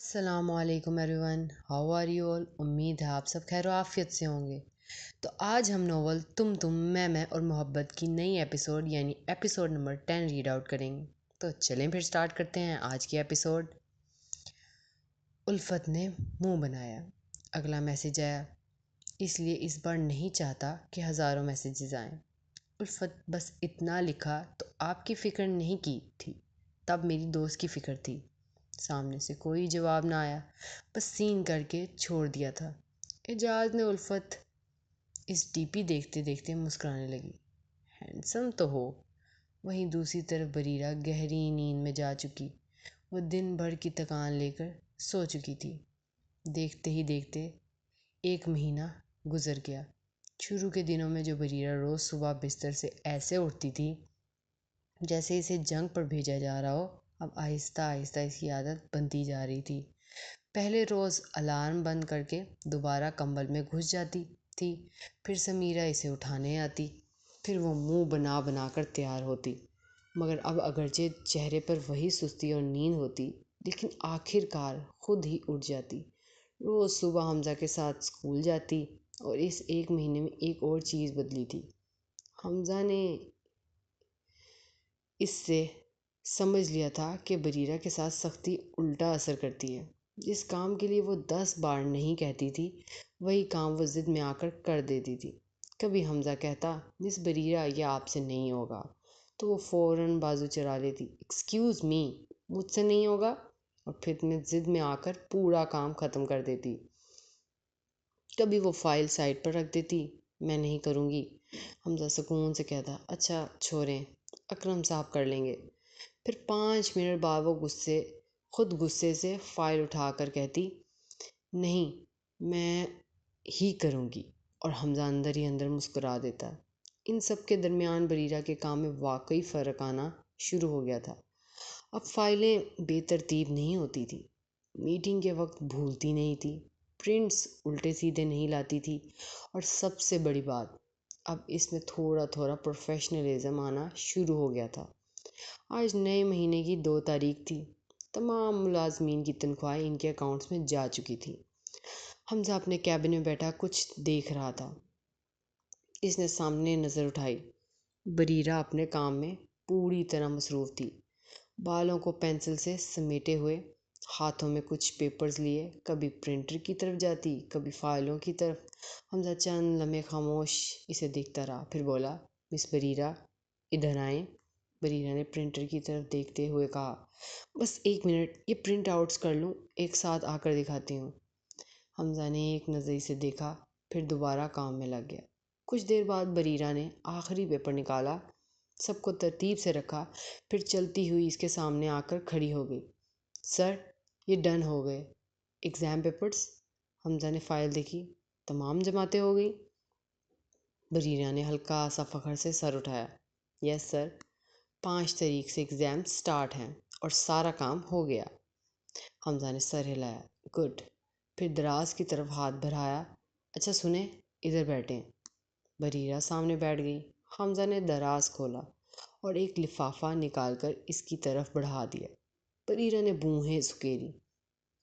السلام علیکم everyone, how are you all? امید ہے آپ سب خیر و عافیت سے ہوں گے۔ تو آج ہم ناول تم میں اور محبت کی نئی ایپیسوڈ یعنی ایپیسوڈ نمبر 10 ریڈ آؤٹ کریں گے۔ تو چلیں پھر سٹارٹ کرتے ہیں آج کی ایپیسوڈ۔ الفت نے منہ بنایا۔ اگلا میسیج آیا، اس لیے اس بار نہیں چاہتا کہ ہزاروں میسیجز آئیں۔ الفت بس اتنا لکھا تو آپ کی فکر نہیں کی تھی، تب میری دوست کی فکر تھی۔ سامنے سے کوئی جواب نہ آیا، بس سین کر کے چھوڑ دیا تھا۔ اعجاز نے الفت اس ڈی پی دیکھتے دیکھتے مسکرانے لگی۔ ہینڈسم تو ہو۔ وہیں دوسری طرف بریرہ گہری نیند میں جا چکی۔ وہ دن بھر کی تکان لے کر سو چکی تھی۔ دیکھتے ہی دیکھتے 1 مہینہ گزر گیا۔ شروع کے دنوں میں جو بریرہ روز صبح بستر سے ایسے اٹھتی تھی جیسے اسے جنگ پر بھیجا جا رہا ہو، اب آہستہ آہستہ اس کی عادت بنتی جا رہی تھی۔ پہلے روز الارم بند کر کے دوبارہ کمبل میں گھس جاتی تھی، پھر سمیرہ اسے اٹھانے آتی، پھر وہ منہ بنا بنا کر تیار ہوتی، مگر اب اگرچہ چہرے پر وہی سستی اور نیند ہوتی، لیکن آخر کار خود ہی اٹھ جاتی۔ روز صبح حمزہ کے ساتھ اسکول جاتی، اور اس 1 مہینے میں ایک اور چیز بدلی تھی۔ حمزہ نے اس سے سمجھ لیا تھا کہ بریرہ کے ساتھ سختی الٹا اثر کرتی ہے۔ جس کام کے لیے وہ 10 بار نہیں کہتی تھی، وہی کام وہ ضد میں آ کر دیتی تھی۔ کبھی حمزہ کہتا، مس بریرہ یہ آپ سے نہیں ہوگا، تو وہ فوراً بازو چرا لیتی، ایکسکیوز می، مجھ سے نہیں ہوگا، اور پھر میں ضد میں آ کر پورا کام ختم کر دیتی۔ کبھی وہ فائل سائٹ پر رکھ دیتی، میں نہیں کروں گی۔ حمزہ سکون سے کہتا، اچھا چھوڑیں، اکرم صاحب کر لیں گے۔ پھر 5 منٹ بعد وہ خود غصے سے فائل اٹھا کر کہتی، نہیں میں ہی کروں گی، اور حمزہ اندر ہی اندر مسکرا دیتا۔ ان سب کے درمیان بریرہ کے کام میں واقعی فرق آنا شروع ہو گیا تھا۔ اب فائلیں بے ترتیب نہیں ہوتی تھی، میٹنگ کے وقت بھولتی نہیں تھی، پرنٹس الٹے سیدھے نہیں لاتی تھی، اور سب سے بڑی بات، اب اس میں تھوڑا تھوڑا پروفیشنلزم آنا شروع ہو گیا تھا۔ آج نئے مہینے کی 2 تاریخ تھی۔ تمام ملازمین کی تنخواہیں ان کے اکاؤنٹس میں جا چکی تھی۔ حمزہ اپنے کیبن میں بیٹھا کچھ دیکھ رہا تھا۔ اس نے سامنے نظر اٹھائی۔ بریرہ اپنے کام میں پوری طرح مصروف تھی، بالوں کو پینسل سے سمیٹے ہوئے، ہاتھوں میں کچھ پیپرز لیے، کبھی پرنٹر کی طرف جاتی، کبھی فائلوں کی طرف۔ حمزہ چند لمحے خاموش اسے دیکھتا رہا، پھر بولا، مس بریرہ ادھر آئیں۔ بریرہ نے پرنٹر کی طرف دیکھتے ہوئے کہا، بس 1 منٹ، یہ پرنٹ آؤٹس کر لوں، ایک ساتھ آ کر دکھاتی ہوں۔ حمزہ نے ایک نظر اسے دیکھا، پھر دوبارہ کام میں لگ گیا۔ کچھ دیر بعد بریرہ نے آخری پیپر نکالا، سب کو ترتیب سے رکھا، پھر چلتی ہوئی اس کے سامنے آ کر کھڑی ہو گئی۔ سر، یہ ڈن ہو گئے ایگزام پیپرز۔ حمزہ نے فائل دیکھی، تمام جماعتیں ہو گئی؟ بریرہ نے ہلکا سا فخر سے سر اٹھایا، یس سر، 5 تاریخ سے ایگزام سٹارٹ ہیں، اور سارا کام ہو گیا۔ حمزہ نے سر ہلایا، گڈ، پھر دراز کی طرف ہاتھ بڑھایا، اچھا سنیں، ادھر بیٹھیں۔ بریرہ سامنے بیٹھ گئی۔ حمزہ نے دراز کھولا اور ایک لفافہ نکال کر اس کی طرف بڑھا دیا۔ بریرہ نے بونہیں سکیری،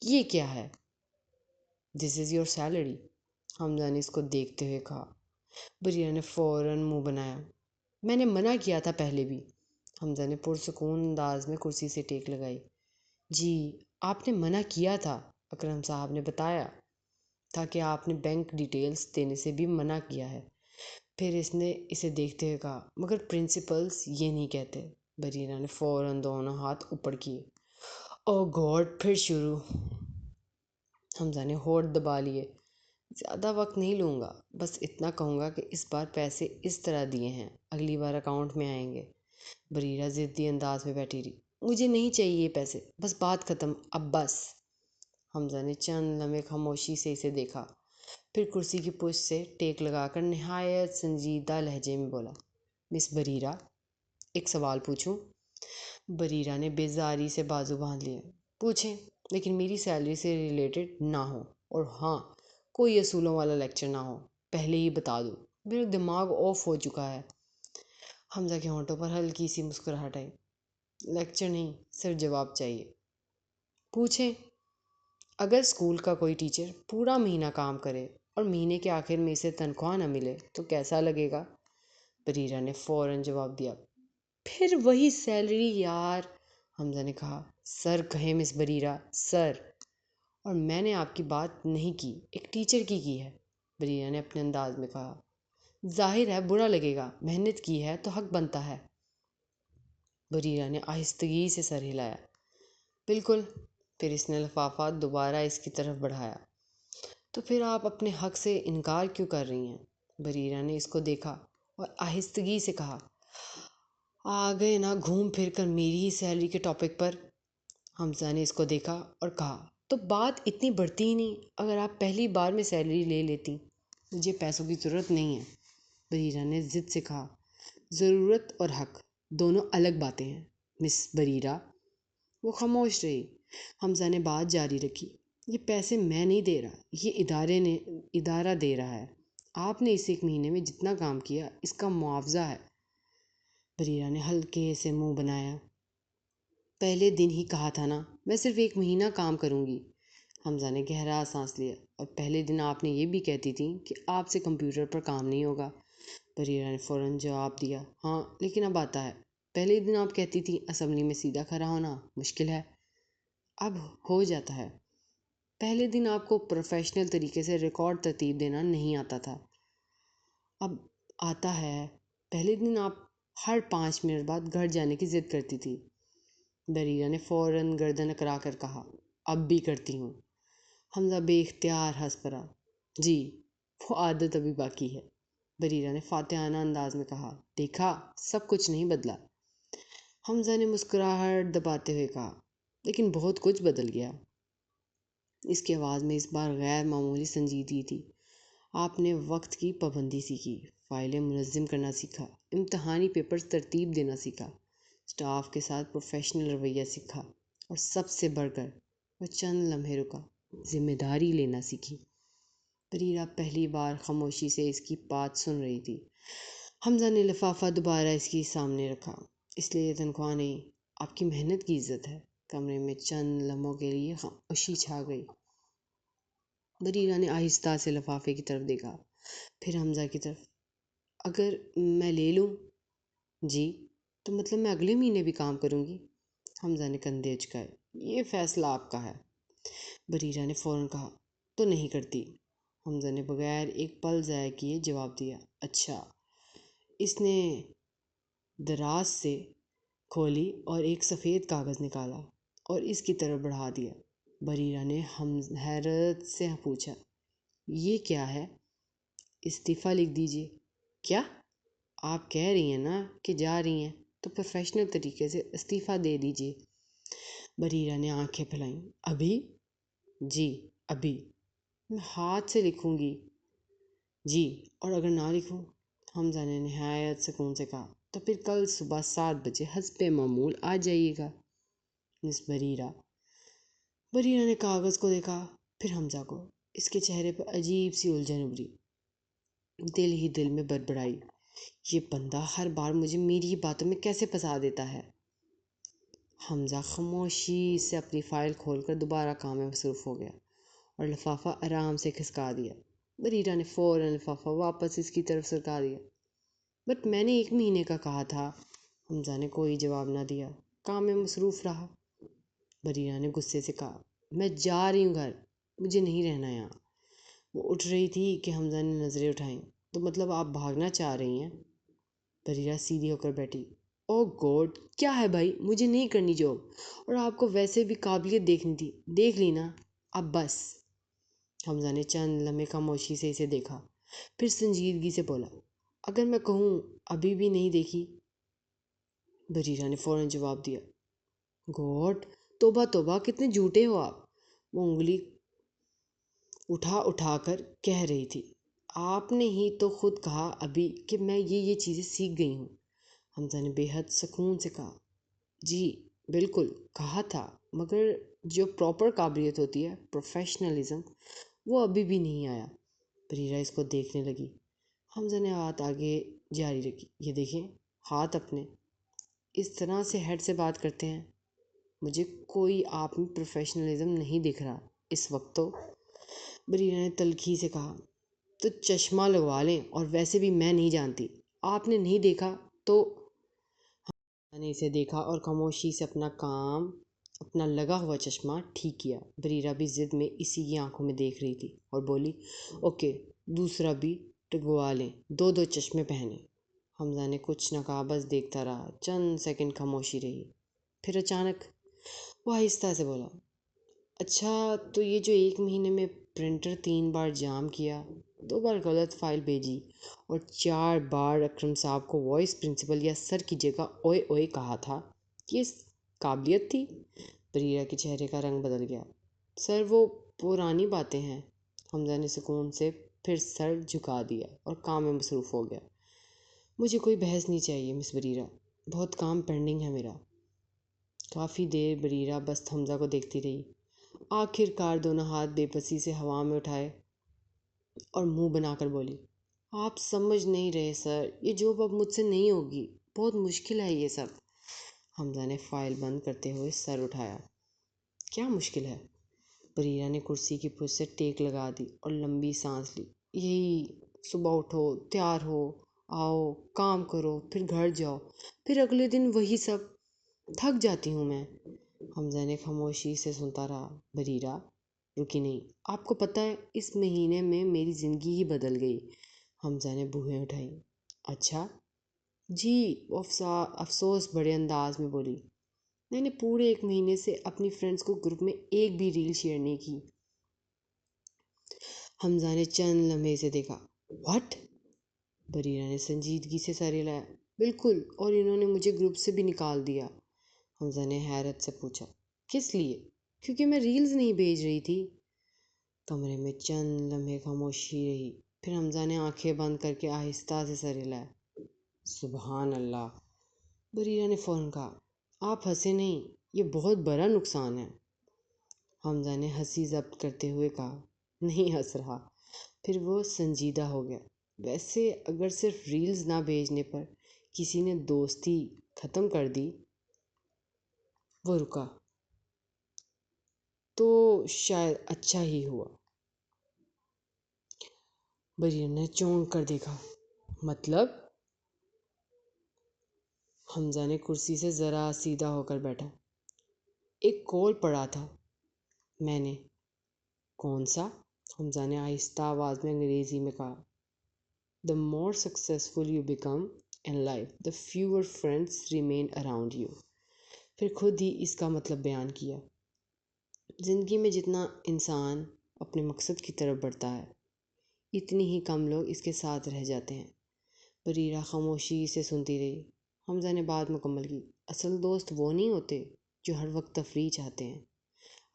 یہ کیا ہے؟ دس از یور سیلری، حمزہ نے اس کو دیکھتے ہوئے کہا۔ بریرہ نے فوراً منہ بنایا، میں نے منع کیا تھا پہلے بھی۔ حمزہ نے پرسکون انداز میں کرسی سے ٹیک لگائی، جی آپ نے منع کیا تھا، اکرم صاحب نے بتایا تھا کہ آپ نے بینک ڈیٹیلز دینے سے بھی منع کیا ہے۔ پھر اس نے اسے دیکھتے ہوئے کہا، مگر پرنسپلز یہ نہیں کہتے۔ بریرہ نے فوراً دونوں ہاتھ اوپر کیے، او گاڈ، پھر شروع۔ حمزہ نے ہونٹ دبا لیے، زیادہ وقت نہیں لوں گا، بس اتنا کہوں گا کہ اس بار پیسے اس طرح دیے ہیں، اگلی بار اکاؤنٹ میں آئیں گے۔ بریرہ ضدی انداز میں بیٹھی رہی، مجھے نہیں چاہیے یہ پیسے، بس بات ختم، اب بس۔ حمزہ نے چند لمحے خاموشی سے اسے دیکھا، پھر کرسی کی پشت سے ٹیک لگا کر نہایت سنجیدہ لہجے میں بولا، مس بریرہ ایک سوال پوچھوں؟ بریرہ نے بیزاری سے بازو باندھ لیے، پوچھیں، لیکن میری سیلری سے ریلیٹڈ نہ ہو، اور ہاں کوئی اصولوں والا لیکچر نہ ہو، پہلے ہی بتا دوں، میرا دماغ آف ہو چکا ہے۔ حمزہ کے ہونٹوں پر ہلکی سی مسکراہٹ آئی، لیکچر نہیں، صرف جواب چاہیے۔ پوچھیں۔ اگر اسکول کا کوئی ٹیچر پورا مہینہ کام کرے اور مہینے کے آخر میں اسے تنخواہ نہ ملے تو کیسا لگے گا؟ بریرہ نے فوراً جواب دیا، پھر وہی سیلری یار۔ حمزہ نے کہا، سر کہیں مس بریرہ، سر۔ اور میں نے آپ کی بات نہیں کی، ایک ٹیچر کی ہے، بریرہ نے اپنے انداز میں کہا۔ ظاہر ہے برا لگے گا، محنت کی ہے تو حق بنتا ہے۔ بریرہ نے آہستگی سے سر ہلایا۔ بالکل۔ پھر اس نے لفافہ دوبارہ اس کی طرف بڑھایا۔ تو پھر آپ اپنے حق سے انکار کیوں کر رہی ہیں؟ بریرہ نے اس کو دیکھا اور آہستگی سے کہا، آ گئے نا گھوم پھر کر میری ہی سیلری کے ٹاپک پر۔ حمزہ نے اس کو دیکھا اور کہا، تو بات اتنی بڑھتی ہی نہیں اگر آپ پہلی بار میں سیلری لے لیتی۔ مجھے پیسوں کی ضرورت نہیں ہے، بریرہ نے ضد سے کہا۔ ضرورت اور حق دونوں الگ باتیں ہیں مس بریرہ۔ وہ خاموش رہی۔ حمزہ نے بات جاری رکھی، یہ پیسے میں نہیں دے رہا، یہ ادارہ دے رہا ہے۔ آپ نے اس ایک مہینے میں جتنا کام کیا اس کا معاوضہ ہے۔ بریرہ نے ہلکے سے منہ بنایا۔ پہلے دن ہی کہا تھا نا، میں صرف ایک مہینہ کام کروں گی۔ حمزہ نے گہرا سانس لیا، اور پہلے دن آپ نے یہ بھی کہتی تھی کہ آپ سے کمپیوٹر پر کام نہیں ہوگا۔ بریرہ نے فوراً جواب دیا، ہاں لیکن اب آتا ہے۔ پہلے دن آپ کہتی تھی اسمبلی میں سیدھا کھڑا ہونا مشکل ہے، اب ہو جاتا ہے۔ پہلے دن آپ کو پروفیشنل طریقے سے ریکارڈ ترتیب دینا نہیں آتا تھا، اب آتا ہے۔ پہلے دن آپ ہر 5 منٹ بعد گھر جانے کی ضد کرتی تھی۔ بریرہ نے فوراً گردن اکڑا کر کہا، اب بھی کرتی ہوں۔ حمزہ بے اختیار ہنس پڑا۔ جی، وہ عادت ابھی باقی ہے، بریرہ نے فاتحانہ انداز میں کہا۔ دیکھا، سب کچھ نہیں بدلا۔ حمزہ نے مسکراہٹ دباتے ہوئے کہا، لیکن بہت کچھ بدل گیا۔ اس کی آواز میں اس بار غیر معمولی سنجیدگی تھی۔ آپ نے وقت کی پابندی سیکھی، فائلیں منظم کرنا سیکھا، امتحانی پیپرز ترتیب دینا سیکھا، اسٹاف کے ساتھ پروفیشنل رویہ سیکھا، اور سب سے بڑھ کر وہ چند لمحے رکا، ذمہ داری لینا سیکھی۔ بریرہ پہلی بار خاموشی سے اس کی بات سن رہی تھی۔ حمزہ نے لفافہ دوبارہ اس کے سامنے رکھا۔ اس لیے یہ تنخواہ نہیں، آپ کی محنت کی عزت ہے۔ کمرے میں چند لمحوں کے لیے خاموشی چھا گئی۔ بریرہ نے آہستہ سے لفافے کی طرف دیکھا، پھر حمزہ کی طرف۔ اگر میں لے لوں؟ جی، تو مطلب میں اگلے مہینے بھی کام کروں گی؟ حمزہ نے کندھے اچکائے۔ یہ فیصلہ آپ کا ہے، بریرہ نے فوراً کہا۔ تو نہیں کرتی؟ حمزہ نے بغیر ایک پل ضائع کیے جواب دیا۔ اچھا۔ اس نے دراز سے کھولی اور ایک سفید کاغذ نکالا اور اس کی طرف بڑھا دیا۔ بریرہ نے حیرت سے پوچھا، یہ کیا ہے؟ استعفیٰ لکھ دیجیے۔ کیا؟ آپ کہہ رہی ہیں نا کہ جا رہی ہیں، تو پروفیشنل طریقے سے استعفیٰ دے دیجیے۔ بریرہ نے آنکھیں پھیلائیں۔ ابھی؟ جی ابھی۔ میں ہاتھ سے لکھوں گی؟ جی، اور اگر نہ لکھوں؟ حمزہ نے نہایت سکون سے کہا، تو پھر کل صبح 7 بجے حسب معمول آ جائیے گا مس بریرہ۔ بریرہ نے کاغذ کو دیکھا، پھر حمزہ کو۔ اس کے چہرے پر عجیب سی الجھن ابھری۔ دل ہی دل میں بڑبڑائی، یہ بندہ ہر بار مجھے میری ہی باتوں میں کیسے پھنسا دیتا ہے۔ حمزہ خاموشی سے اپنی فائل کھول کر دوبارہ کام میں مصروف ہو گیا اور لفافہ آرام سے کھسکا دیا۔ بریرہ نے فوراً لفافہ واپس اس کی طرف سرکا دیا۔ بٹ میں نے ایک مہینے کا کہا تھا۔ حمزہ نے کوئی جواب نہ دیا، کام میں مصروف رہا۔ بریرہ نے غصے سے کہا، میں جا رہی ہوں گھر، مجھے نہیں رہنا یہاں۔ وہ اٹھ رہی تھی کہ حمزہ نے نظریں اٹھائیں۔ تو مطلب آپ بھاگنا چاہ رہی ہیں؟ بریرہ سیدھی ہو کر بیٹھی۔ او گوڈ، کیا ہے بھائی، مجھے نہیں کرنی جاب، اور آپ کو ویسے بھی قابلیت دیکھنی تھی، دیکھ لی نا، اب بس۔ حمزہ نے چند لمحے خاموشی سے اسے دیکھا، پھر سنجیدگی سے بولا، اگر میں کہوں ابھی بھی نہیں دیکھی؟ بریرہ نے فوراً جواب دیا، گوڈ، توبہ توبہ، کتنے جھوٹے ہو آپ۔ وہ انگلی اٹھا کر کہہ رہی تھی، آپ نے ہی تو خود کہا ابھی کہ میں یہ چیزیں سیکھ گئی ہوں۔ حمزہ نے بے حد سکون سے کہا، جی بالکل کہا تھا، مگر جو پراپر قابلیت ہوتی ہے، پروفیشنلزم، وہ ابھی بھی نہیں آیا۔ بریرہ اس کو دیکھنے لگی۔ حمزہ نے ہاتھ آگے جاری رکھی، یہ دیکھیں ہاتھ اپنے، اس طرح سے ہیڈ سے بات کرتے ہیں؟ مجھے کوئی آپ میں پروفیشنلزم نہیں دکھ رہا، اس وقت تو، بریرہ نے تلخی سے کہا۔ تو چشمہ لگوا لیں، اور ویسے بھی میں نہیں جانتی، آپ نے نہیں دیکھا تو؟ میں نے اسے دیکھا اور خاموشی سے اپنا لگا ہوا چشمہ ٹھیک کیا۔ بریرہ بھی ضد میں اسی کی آنکھوں میں دیکھ رہی تھی اور بولی، اوکے، دوسرا بھی ٹگوا لیں، دو دو چشمے پہنے۔ حمزہ نے کچھ نہ کہا، بس دیکھتا رہا۔ چند سیکنڈ خاموشی رہی، پھر اچانک وہ آہستہ سے بولا، اچھا، تو یہ جو 1 مہینے میں پرنٹر 3 بار جام کیا، 2 بار غلط فائل بھیجی، اور 4 بار اکرم صاحب کو وائس پرنسپل یا سر کی جگہ اوئے اوئے کہا تھا، یہ قابلیت تھی؟ بریرہ کے چہرے کا رنگ بدل گیا۔ سر، وہ پرانی باتیں ہیں۔ حمزہ نے سکون سے پھر سر جھکا دیا اور کام میں مصروف ہو گیا۔ مجھے کوئی بحث نہیں چاہیے مس بریرہ، بہت کام پینڈنگ ہے میرا۔ کافی دیر بریرہ بس حمزہ کو دیکھتی رہی، آخر کار دونوں ہاتھ بے بسی سے ہوا میں اٹھائے اور منہ بنا کر بولی، آپ سمجھ نہیں رہے سر، یہ جاب اب مجھ سے نہیں ہوگی، بہت مشکل ہے یہ سب۔ حمزہ نے فائل بند کرتے ہوئے سر اٹھایا۔ کیا مشکل ہے؟ بریرہ نے کرسی کی پشت سے ٹیک لگا دی اور لمبی سانس لی۔ یہی، صبح اٹھو، تیار ہو، آؤ، کام کرو، پھر گھر جاؤ، پھر اگلے دن وہی سب۔ تھک جاتی ہوں میں۔ حمزہ نے خاموشی سے سنتا رہا۔ بریرہ رکی نہیں۔ آپ کو پتہ ہے، اس مہینے میں میری زندگی ہی بدل گئی۔ حمزہ نے بوہیں اٹھائیں۔ اچھا؟ جی، وہ افسوس بڑے انداز میں بولی، میں نے پورے 1 مہینے سے اپنی فرینڈز کو گروپ میں ایک بھی ریل شیئر نہیں کی۔ حمزہ نے چند لمحے سے دیکھا۔ واٹ؟ بریرہ نے سنجیدگی سے سر ہلایا۔ بالکل، اور انہوں نے مجھے گروپ سے بھی نکال دیا۔ حمزہ نے حیرت سے پوچھا، کس لیے؟ کیونکہ میں ریلز نہیں بھیج رہی تھی۔ کمرے میں چند لمحے خاموشی رہی، پھر حمزہ نے آنکھیں بند کر کے آہستہ سے سر ہلایا۔ سبحان اللہ! بریرہ نے فوراً کہا، آپ ہنسے نہیں، یہ بہت بڑا نقصان ہے۔ حمزہ نے ہنسی ضبط کرتے ہوئے کہا، نہیں ہنس رہا۔ پھر وہ سنجیدہ ہو گیا۔ ویسے اگر صرف ریلز نہ بھیجنے پر کسی نے دوستی ختم کر دی، وہ رکا، تو شاید اچھا ہی ہوا۔ بریرہ نے چونک کر دیکھا۔ مطلب؟ حمزہ نے کرسی سے ذرا سیدھا ہو کر بیٹھا۔ ایک کال پڑا تھا میں نے۔ کون سا؟ حمزہ نے آہستہ آواز میں انگریزی میں کہا۔ The more successful you become in life, the fewer friends remain around you۔ پھر خود ہی اس کا مطلب بیان کیا۔ زندگی میں جتنا انسان اپنے مقصد کی طرف بڑھتا ہے، اتنی ہی کم لوگ اس کے ساتھ رہ جاتے ہیں۔ بریرہ خاموشی سے سنتی رہی۔ حمزہ نے بات مکمل کی۔ اصل دوست وہ نہیں ہوتے جو ہر وقت تفریح چاہتے ہیں،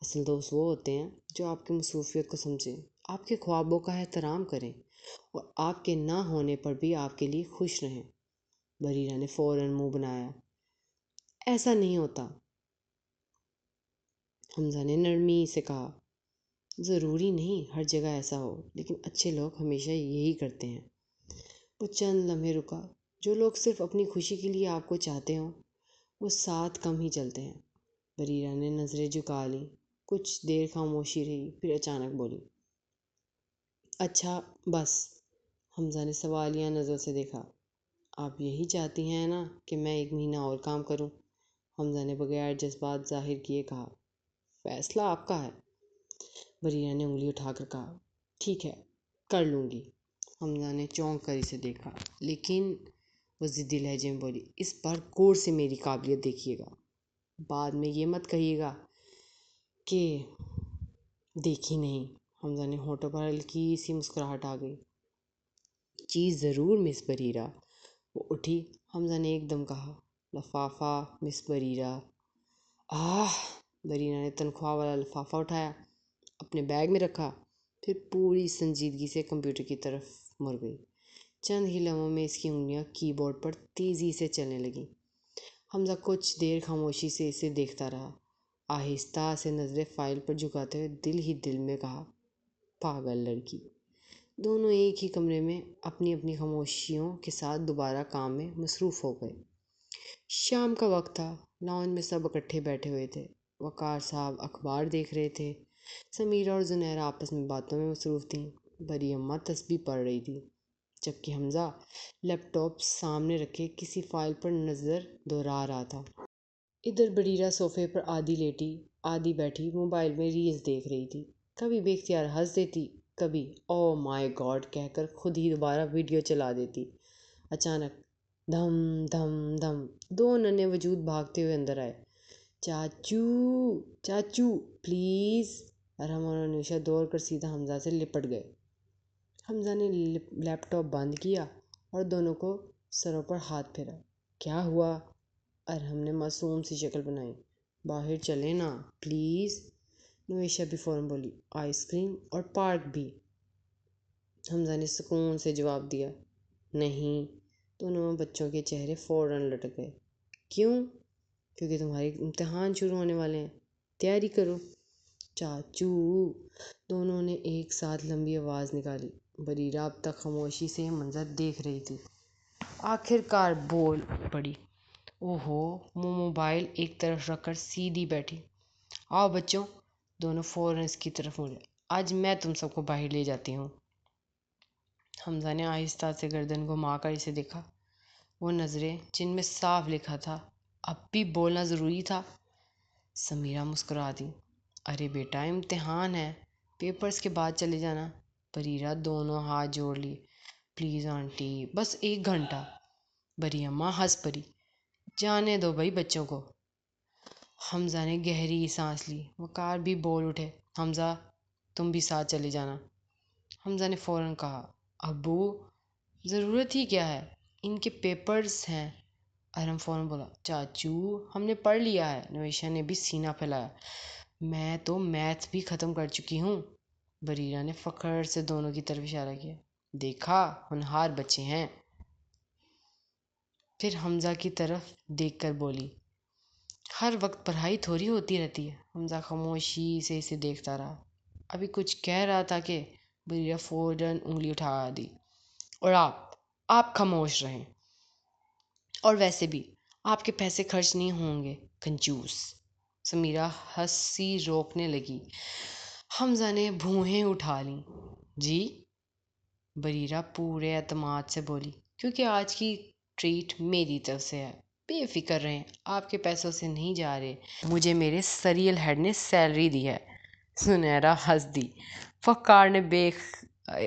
اصل دوست وہ ہوتے ہیں جو آپ کی مصروفیت کو سمجھیں، آپ کے خوابوں کا احترام کریں، اور آپ کے نہ ہونے پر بھی آپ کے لیے خوش رہیں۔ بریرہ نے فوراً منہ بنایا۔ ایسا نہیں ہوتا، حمزہ نے نرمی سے کہا۔ ضروری نہیں ہر جگہ ایسا ہو، لیکن اچھے لوگ ہمیشہ یہی کرتے ہیں۔ وہ چند لمحے رکا۔ جو لوگ صرف اپنی خوشی کے لیے آپ کو چاہتے ہوں، وہ ساتھ کم ہی چلتے ہیں۔ بریرہ نے نظریں جھکا لیں۔ کچھ دیر خاموشی رہی، پھر اچانک بولی، اچھا بس۔ حمزہ نے سوالیہ نظر سے دیکھا۔ آپ یہی چاہتی ہیں نا کہ میں 1 مہینہ اور کام کروں؟ حمزہ نے بغیر جذبات ظاہر کیے کہا۔ فیصلہ آپ کا ہے۔ بریرہ نے انگلی اٹھا کر کہا، ٹھیک ہے، کر لوں گی۔ حمزہ نے چونک کر اسے دیکھا، لیکن وہ ضدی لہجے میں بولی، اس بار غور سے میری قابلیت دیکھیے گا، بعد میں یہ مت کہیے گا کہ دیکھی نہیں۔ حمزہ نے ہونٹوں پر ہلکی سی مسکراہٹ آ گئی۔ جی ضرور مس بریرہ۔ وہ اٹھی۔ حمزہ نے ایک دم کہا، لفافہ مس بریرہ۔ بریرہ نے تنخواہ والا لفافہ اٹھایا، اپنے بیگ میں رکھا، پھر پوری سنجیدگی سے کمپیوٹر کی طرف مڑ گئی۔ چند ہی لمحوں میں اس کی انگلیاں کی بورڈ پر تیزی سے چلنے لگیں۔ حمزہ کچھ دیر خاموشی سے اسے دیکھتا رہا، آہستہ سے نظریں فائل پر جھکاتے ہوئے دل ہی دل میں کہا، پاگل لڑکی۔ دونوں ایک ہی کمرے میں اپنی اپنی خاموشیوں کے ساتھ دوبارہ کام میں مصروف ہو گئے۔ شام کا وقت تھا۔ لاؤنج میں سب اکٹھے بیٹھے ہوئے تھے۔ وقار صاحب اخبار دیکھ رہے تھے، سمیرہ اور زنیرہ آپس میں باتوں میں مصروف تھیں۔ بری اماں تسبیح پڑھ رہی تھی، جبکہ حمزہ لیپ ٹاپ سامنے رکھے کسی فائل پر نظر دوڑا رہا تھا۔ ادھر بریرہ صوفے پر آدھی لیٹی آدھی بیٹھی موبائل میں ریلز دیکھ رہی تھی۔ کبھی بے اختیار ہنس دیتی، کبھی او مائی گاڈ کہہ کر خود ہی دوبارہ ویڈیو چلا دیتی۔ اچانک دھم دھم دھم دو ننھے وجود بھاگتے ہوئے اندر آئے۔ چاچو چاچو پلیز! ارحم اور انوشا دوڑ کر سیدھا حمزہ سے لپٹ گئے۔ حمزہ نے لیپ ٹاپ بند کیا اور دونوں کو سروں پر ہاتھ پھیرا۔ کیا ہوا؟ ارحم نے معصوم سی شکل بنائی۔ باہر چلیں نا پلیز! نویشا بھی فوراً بولی۔ آئس کریم اور پارک بھی؟ حمزہ نے سکون سے جواب دیا۔ نہیں۔ دونوں بچوں کے چہرے فوراً لٹک گئے۔ کیوں؟ کیونکہ تمہارے امتحان شروع ہونے والے ہیں، تیاری کرو۔ چاچو! دونوں نے ایک ساتھ لمبی آواز نکالی۔ بریرہ اب تک خاموشی سے یہ منظر دیکھ رہی تھی۔ آخر کار بول پڑی۔ اوہو! وہ موبائل ایک طرف رکھ کر سیدھی بیٹھی۔ آؤ بچوں! دونوں فوراً اس کی طرف مڑے۔ آج میں تم سب کو باہر لے جاتی ہوں۔ حمزہ نے آہستہ سے گردن گھما کر اسے دیکھا۔ وہ نظریں جن میں صاف لکھا تھا اب بھی بولنا ضروری تھا۔ سمیرہ مسکرا دی۔ ارے بیٹا امتحان ہے، پیپرز کے بعد چلے جانا۔ بریرہ دونوں ہاتھ جوڑ لیے۔ پلیز آنٹی بس 1 گھنٹہ۔ بری اماں ہنس پڑی۔ جانے دو بھائی بچوں کو۔ حمزہ نے گہری سانس لی۔ وقار بھی بول اٹھے۔ حمزہ تم بھی ساتھ چلے جانا۔ حمزہ نے فوراً کہا۔ ابو ضرورت ہی کیا ہے، ان کے پیپرز ہیں۔ ارحم فوراً بولا۔ چاچو ہم نے پڑھ لیا ہے۔ نویشا نے بھی سینہ پھیلایا۔ میں تو میتھ بھی ختم کر چکی ہوں۔ بریرہ نے فخر سے دونوں کی طرف اشارہ کیا۔ دیکھا ہونہار بچے ہیں۔ پھر حمزہ کی طرف دیکھ کر بولی۔ ہر وقت پڑھائی تھوڑی ہوتی رہتی ہے۔ حمزہ خاموشی سے اسے دیکھتا رہا۔ ابھی کچھ کہہ رہا تھا کہ بریرہ فوراً انگلی اٹھا دی۔ اور آپ خاموش رہیں۔ اور ویسے بھی آپ کے پیسے خرچ نہیں ہوں گے کنجوس۔ سمیرہ ہنسی روکنے لگی۔ حمزہ نے بھوہیں اٹھا لیں۔ جی؟ بریرہ پورے اعتماد سے بولی۔ کیونکہ آج کی ٹریٹ میری طرف سے ہے، بے فکر رہیں، آپ کے پیسوں سے نہیں جا رہے، مجھے میرے سیریل ہیڈ نے سیلری دی ہے۔ زنیرہ ہنس دی۔ وقار نے بے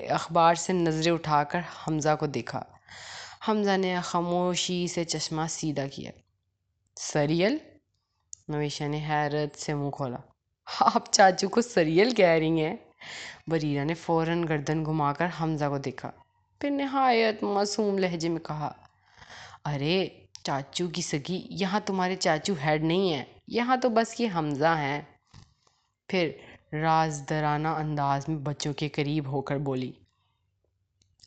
اخبار سے نظریں اٹھا کر حمزہ کو دیکھا۔ حمزہ نے خاموشی سے چشمہ سیدھا کیا۔ سیریل؟ نویشا نے حیرت سے منہ کھولا۔ آپ چاچو کو سیریل کہہ رہی ہیں؟ بریرہ نے فوراً گردن گھما کر حمزہ کو دیکھا، پھر نہایت معصوم لہجے میں کہا۔ ارے چاچو کی سگی، یہاں تمہارے چاچو ہیڈ نہیں ہیں، یہاں تو بس یہ حمزہ ہیں۔ پھر رازدارانہ انداز میں بچوں کے قریب ہو کر بولی۔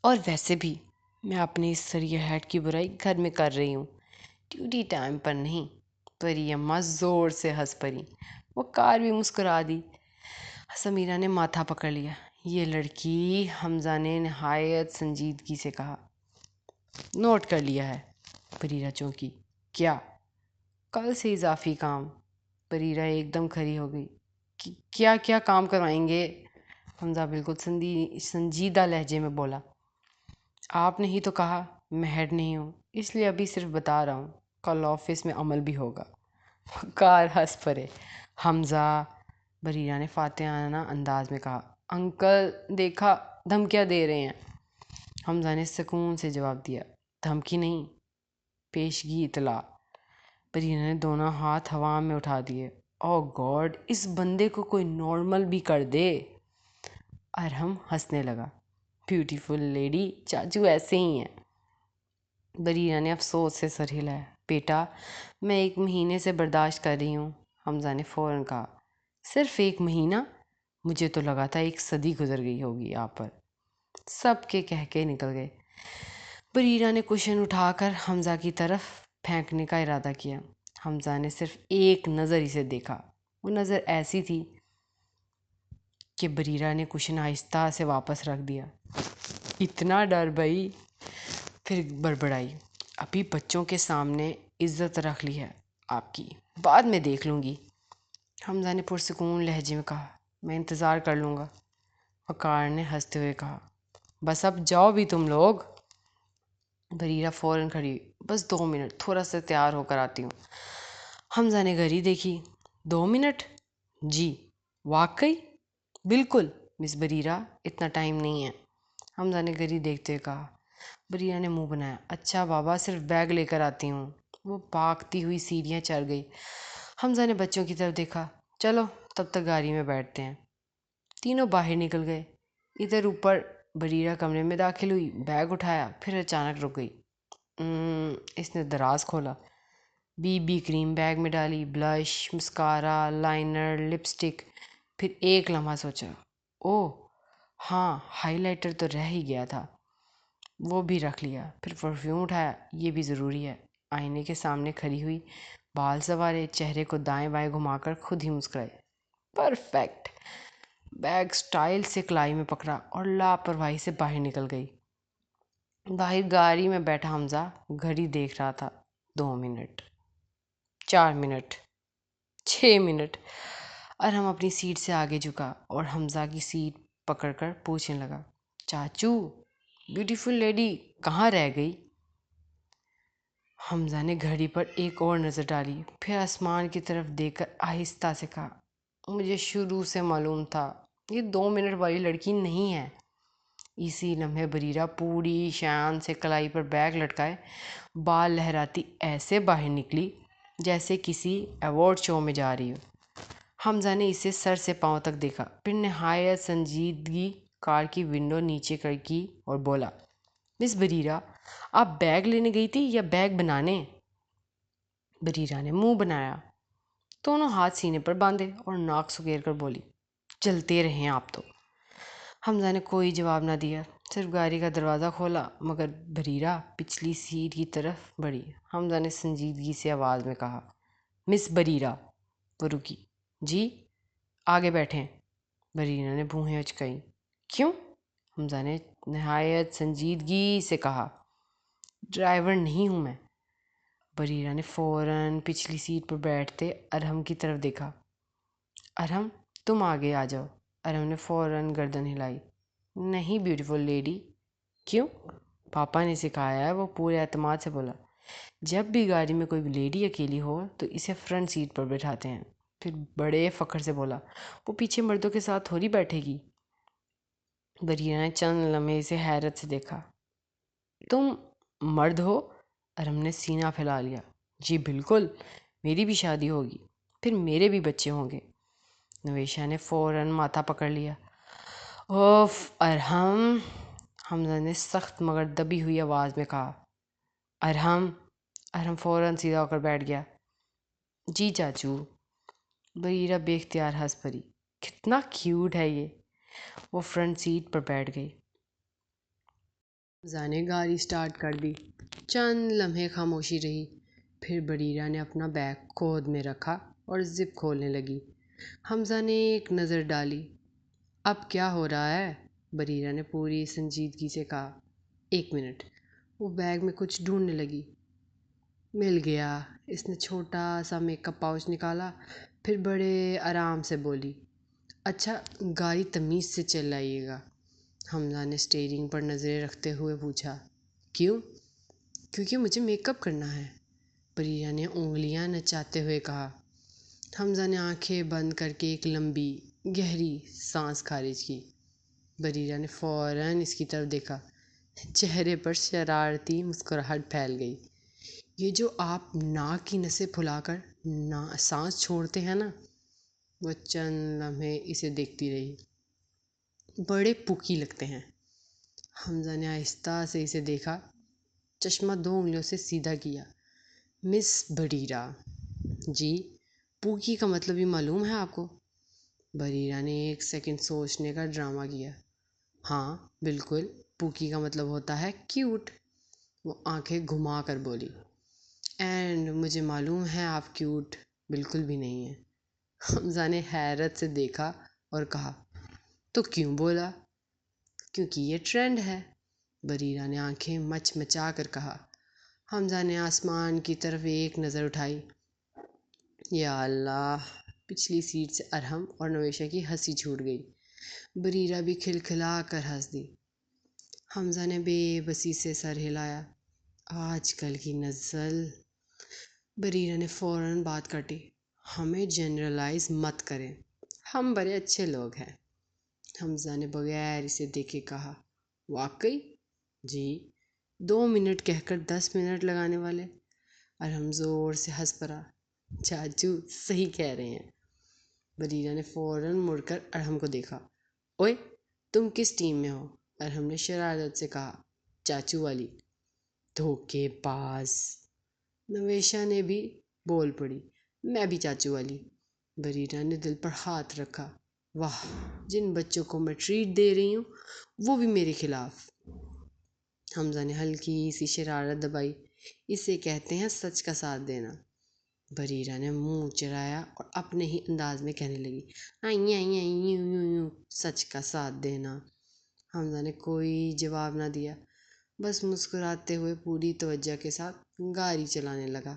اور ویسے بھی میں اپنی اس سیریل ہیڈ کی برائی گھر میں کر رہی ہوں، ڈیوٹی ٹائم پر نہیں۔ پری اماں زور سے ہنس پڑیں۔ وقار بھی مسکرا دی۔ سمیرہ نے ماتھا پکڑ لیا۔ یہ لڑکی، حمزہ نے نہایت سنجیدگی سے کہا۔ نوٹ کر لیا ہے۔ بریرہ چونکی۔ کیا؟ کل سے اضافی کام۔ بریرہ ایک دم کھڑی ہو گئی۔ کیا کام کروائیں گے؟ حمزہ بالکل سنجیدہ لہجے میں بولا۔ آپ نے ہی تو کہا میں ہیڈ نہیں ہوں، اس لیے ابھی صرف بتا رہا ہوں، کل آفس میں عمل بھی ہوگا۔ وقار ہنس پڑے۔ حمزہ! بریرہ نے فاتحانہ انداز میں کہا۔ انکل دیکھا دھمکیاں دے رہے ہیں۔ حمزہ نے سکون سے جواب دیا۔ دھمکی نہیں، پیشگی اطلاع۔ بریرہ نے دونوں ہاتھ ہوا میں اٹھا دیے۔ او گاڈ، اس بندے کو کوئی نارمل بھی کر دے۔ ارحم ہنسنے لگا۔ بیوٹیفل لیڈی، چاچو ایسے ہی ہیں۔ بریرہ نے افسوس سے سر ہلایا۔ بیٹا میں 1 مہینے سے برداشت کر رہی ہوں۔ حمزہ نے فوراً کہا۔ صرف 1 مہینہ؟ مجھے تو لگا تھا 1 صدی گزر گئی ہوگی آپ پر۔ سب کے کہکے نکل گئے۔ بریرہ نے کوشن اٹھا کر حمزہ کی طرف پھینکنے کا ارادہ کیا۔ حمزہ نے صرف ایک نظر اسے دیکھا۔ وہ نظر ایسی تھی کہ بریرہ نے کوشن آہستہ سے واپس رکھ دیا۔ اتنا ڈر بھائی؟ پھر بڑبڑائی۔ ابھی بچوں کے سامنے عزت رکھ لی ہے آپ کی، بعد میں دیکھ لوں گی۔ حمزہ نے پرسکون لہجے میں کہا۔ میں انتظار کر لوں گا، وقار نے ہنستے ہوئے کہا۔ بس اب جاؤ بھی تم لوگ۔ بریرہ فوراً کھڑی ہوئی۔ بس 2 منٹ، تھوڑا سا تیار ہو کر آتی ہوں۔ حمزہ نے گھڑی دیکھی۔ 2 منٹ؟ جی واقعی؟ بالکل مس بریرہ، اتنا ٹائم نہیں ہے، حمزہ نے گھڑی دیکھتے ہوئے کہا۔ بریرہ نے منہ بنایا۔ اچھا بابا، صرف بیگ لے کر آتی ہوں۔ وہ بھاگتی ہوئی سیڑھیاں چڑھ گئی۔ حمزہ نے بچوں کی طرف دیکھا۔ چلو تب تک گاڑی میں بیٹھتے ہیں۔ تینوں باہر نکل گئے۔ ادھر اوپر بریرہ کمرے میں داخل ہوئی، بیگ اٹھایا، پھر اچانک رک گئی۔ اس نے دراز کھولا، بی بی کریم بیگ میں ڈالی، بلش، مسکارا، لائنر، لپسٹک، پھر ایک لمحہ سوچا، اوہ ہاں ہائی لائٹر تو رہ ہی گیا تھا، وہ بھی رکھ لیا۔ پھر پرفیوم اٹھایا، یہ بھی ضروری ہے۔ آئینے کے سامنے کھڑی ہوئی، بال سنوارے، چہرے کو دائیں بائیں گھما کر خود ہی مسکرائی۔ پرفیکٹ۔ بیگ سٹائل سے کلائی میں پکڑا اور لاپرواہی سے باہر نکل گئی۔ باہر گاڑی میں بیٹھا حمزہ گھڑی دیکھ رہا تھا۔ 2 منٹ، 4 منٹ، 6 منٹ۔ ارحم اپنی سیٹ سے آگے جھکا اور حمزہ کی سیٹ پکڑ کر پوچھنے لگا، چاچو، بیوٹیفل لیڈی کہاں رہ گئی؟ حمزہ نے گھڑی پر ایک اور نظر ڈالی، پھر آسمان کی طرف دیکھ کر آہستہ سے کہا، مجھے شروع سے معلوم تھا یہ 2 منٹ والی لڑکی نہیں ہے۔ اسی لمحے بریرہ پوری شان سے کلائی پر بیگ لٹکائے بال لہراتی ایسے باہر نکلی جیسے کسی ایوارڈ شو میں جا رہی ہو۔ حمزہ نے اسے سر سے پاؤں تک دیکھا، پھر نہایت سنجیدگی کار کی ونڈو نیچے کر کی اور بولا، مس بریرہ، آپ بیگ لینے گئی تھی یا بیگ بنانے؟ بریرہ نے منہ بنایا، دونوں ہاتھ سینے پر باندھے اور ناک سکیر کر بولی، چلتے رہیں آپ تو۔ حمزہ نے کوئی جواب نہ دیا، صرف گاڑی کا دروازہ کھولا، مگر بریرہ پچھلی سیٹ کی طرف بڑھی۔ حمزہ نے سنجیدگی سے آواز میں کہا، مس بریرہ۔ وہ رکی۔ جی؟ آگے بیٹھیں۔ بریرہ نے بھونہیں اچکائیں۔ کیوں؟ حمزہ نے نہایت سنجیدگی سے کہا، ڈرائیور نہیں ہوں میں۔ بریرہ نے فوراً پچھلی سیٹ پر بیٹھتے ارحم کی طرف دیکھا۔ ارحم تم آگے آ جاؤ۔ ارحم نے فوراً گردن ہلائی۔ نہیں بیوٹیفل لیڈی۔ کیوں؟ پاپا نے سکھایا ہے، وہ پورے اعتماد سے بولا۔ جب بھی گاڑی میں کوئی لیڈی اکیلی ہو تو اسے فرنٹ سیٹ پر بٹھاتے ہیں۔ پھر بڑے فخر سے بولا، وہ پیچھے مردوں کے ساتھ تھوڑی بیٹھے گی۔ بریرہ نے چند لمحے اسے حیرت سے دیکھا۔ تم مرد ہو؟ ارحم نے سینہ پھیلا لیا۔ جی بالکل، میری بھی شادی ہوگی، پھر میرے بھی بچے ہوں گے۔ نویشہ نے فوراً ماتھا پکڑ لیا۔ اوف ارحم، حمزہ نے سخت مگر دبی ہوئی آواز میں کہا۔ ارحم فوراً سیدھا ہو کر بیٹھ گیا۔ جی چاچو۔ بریرہ بے اختیار ہنس پڑی۔ کتنا کیوٹ ہے یہ۔ وہ فرنٹ سیٹ پر بیٹھ گئی۔ حمزہ نے گاڑی سٹارٹ کر دی۔ چند لمحے خاموشی رہی، پھر بریرہ نے اپنا بیگ گود میں رکھا اور زپ کھولنے لگی۔ حمزہ نے ایک نظر ڈالی۔ اب کیا ہو رہا ہے؟ بریرہ نے پوری سنجیدگی سے کہا۔ 1 منٹ۔ وہ بیگ میں کچھ ڈھونڈنے لگی۔ مل گیا۔ اس نے چھوٹا سا میک اپ پاؤچ نکالا، پھر بڑے آرام سے بولی، اچھا گاڑی تمیز سے چلائیے گا۔ حمزہ نے اسٹیئرنگ پر نظریں رکھتے ہوئے پوچھا، کیوں؟ کیونکہ مجھے میک اپ کرنا ہے، بریرہ نے انگلیاں نچاتے ہوئے کہا۔ حمزہ نے آنکھیں بند کر کے ایک لمبی گہری سانس خارج کی۔ بریرہ نے فوراً اس کی طرف دیکھا۔ چہرے پر شرارتی مسکراہٹ پھیل گئی۔ یہ جو آپ ناک کی نسیں پھلا کر سانس چھوڑتے ہیں نا؟ وہ چند لمحے اسے دیکھتی رہی۔ بڑے پوکی لگتے ہیں۔ حمزہ نے آہستہ سے اسے دیکھا، چشمہ 2 انگلیوں سے سیدھا کیا۔ مس بریرہ۔ جی؟ پوکی کا مطلب بھی معلوم ہے آپ کو؟ بریرہ نے 1 سیکنڈ سوچنے کا ڈرامہ کیا۔ ہاں بالکل، پوکی کا مطلب ہوتا ہے کیوٹ۔ وہ آنکھیں گھما کر بولی۔ اینڈ مجھے معلوم ہے آپ کیوٹ بالکل بھی نہیں ہیں۔ حمزہ نے حیرت سے دیکھا اور کہا، تو کیوں بولا؟ کیونکہ یہ ٹرینڈ ہے، بریرہ نے آنکھیں مچ مچا کر کہا۔ حمزہ نے آسمان کی طرف ایک نظر اٹھائی۔ یا اللہ، پچھلی سیٹ سے ارحم اور نویشہ کی ہنسی چھوٹ گئی۔ بریرہ بھی کھلکھلا کر ہنس دی۔ حمزہ نے بے بسی سے سر ہلایا۔ آج کل کی نسل۔ بریرہ نے فوراً بات کاٹی۔ ہمیں جنرلائز مت کریں، ہم بڑے اچھے لوگ ہیں۔ حمزہ نے بغیر اسے دیکھے کہا، واقعی؟ جی، 2 منٹ کہہ کر 10 منٹ لگانے والے۔ ارحم زور سے ہنس پڑا۔ چاچو صحیح کہہ رہے ہیں۔ بریرہ نے فوراً مڑ کر ارحم کو دیکھا۔ اوئے، تم کس ٹیم میں ہو؟ ارحم نے شرارت سے کہا۔ چاچو والی۔ دھوکے باز۔ نویشہ نے بھی بول پڑی۔ میں بھی چاچو والی۔ بریرہ نے دل پر ہاتھ رکھا۔ واہ، جن بچوں کو میں ٹریٹ دے رہی ہوں وہ بھی میرے خلاف۔ حمزہ نے ہلکی سی شرارت دبائی۔ اسے کہتے ہیں سچ کا ساتھ دینا۔ بریرہ نے منہ چرایا اور اپنے ہی انداز میں کہنے لگی، یوں یوں یوں، سچ کا ساتھ دینا۔ حمزہ نے کوئی جواب نہ دیا، بس مسکراتے ہوئے پوری توجہ کے ساتھ گاڑی چلانے لگا۔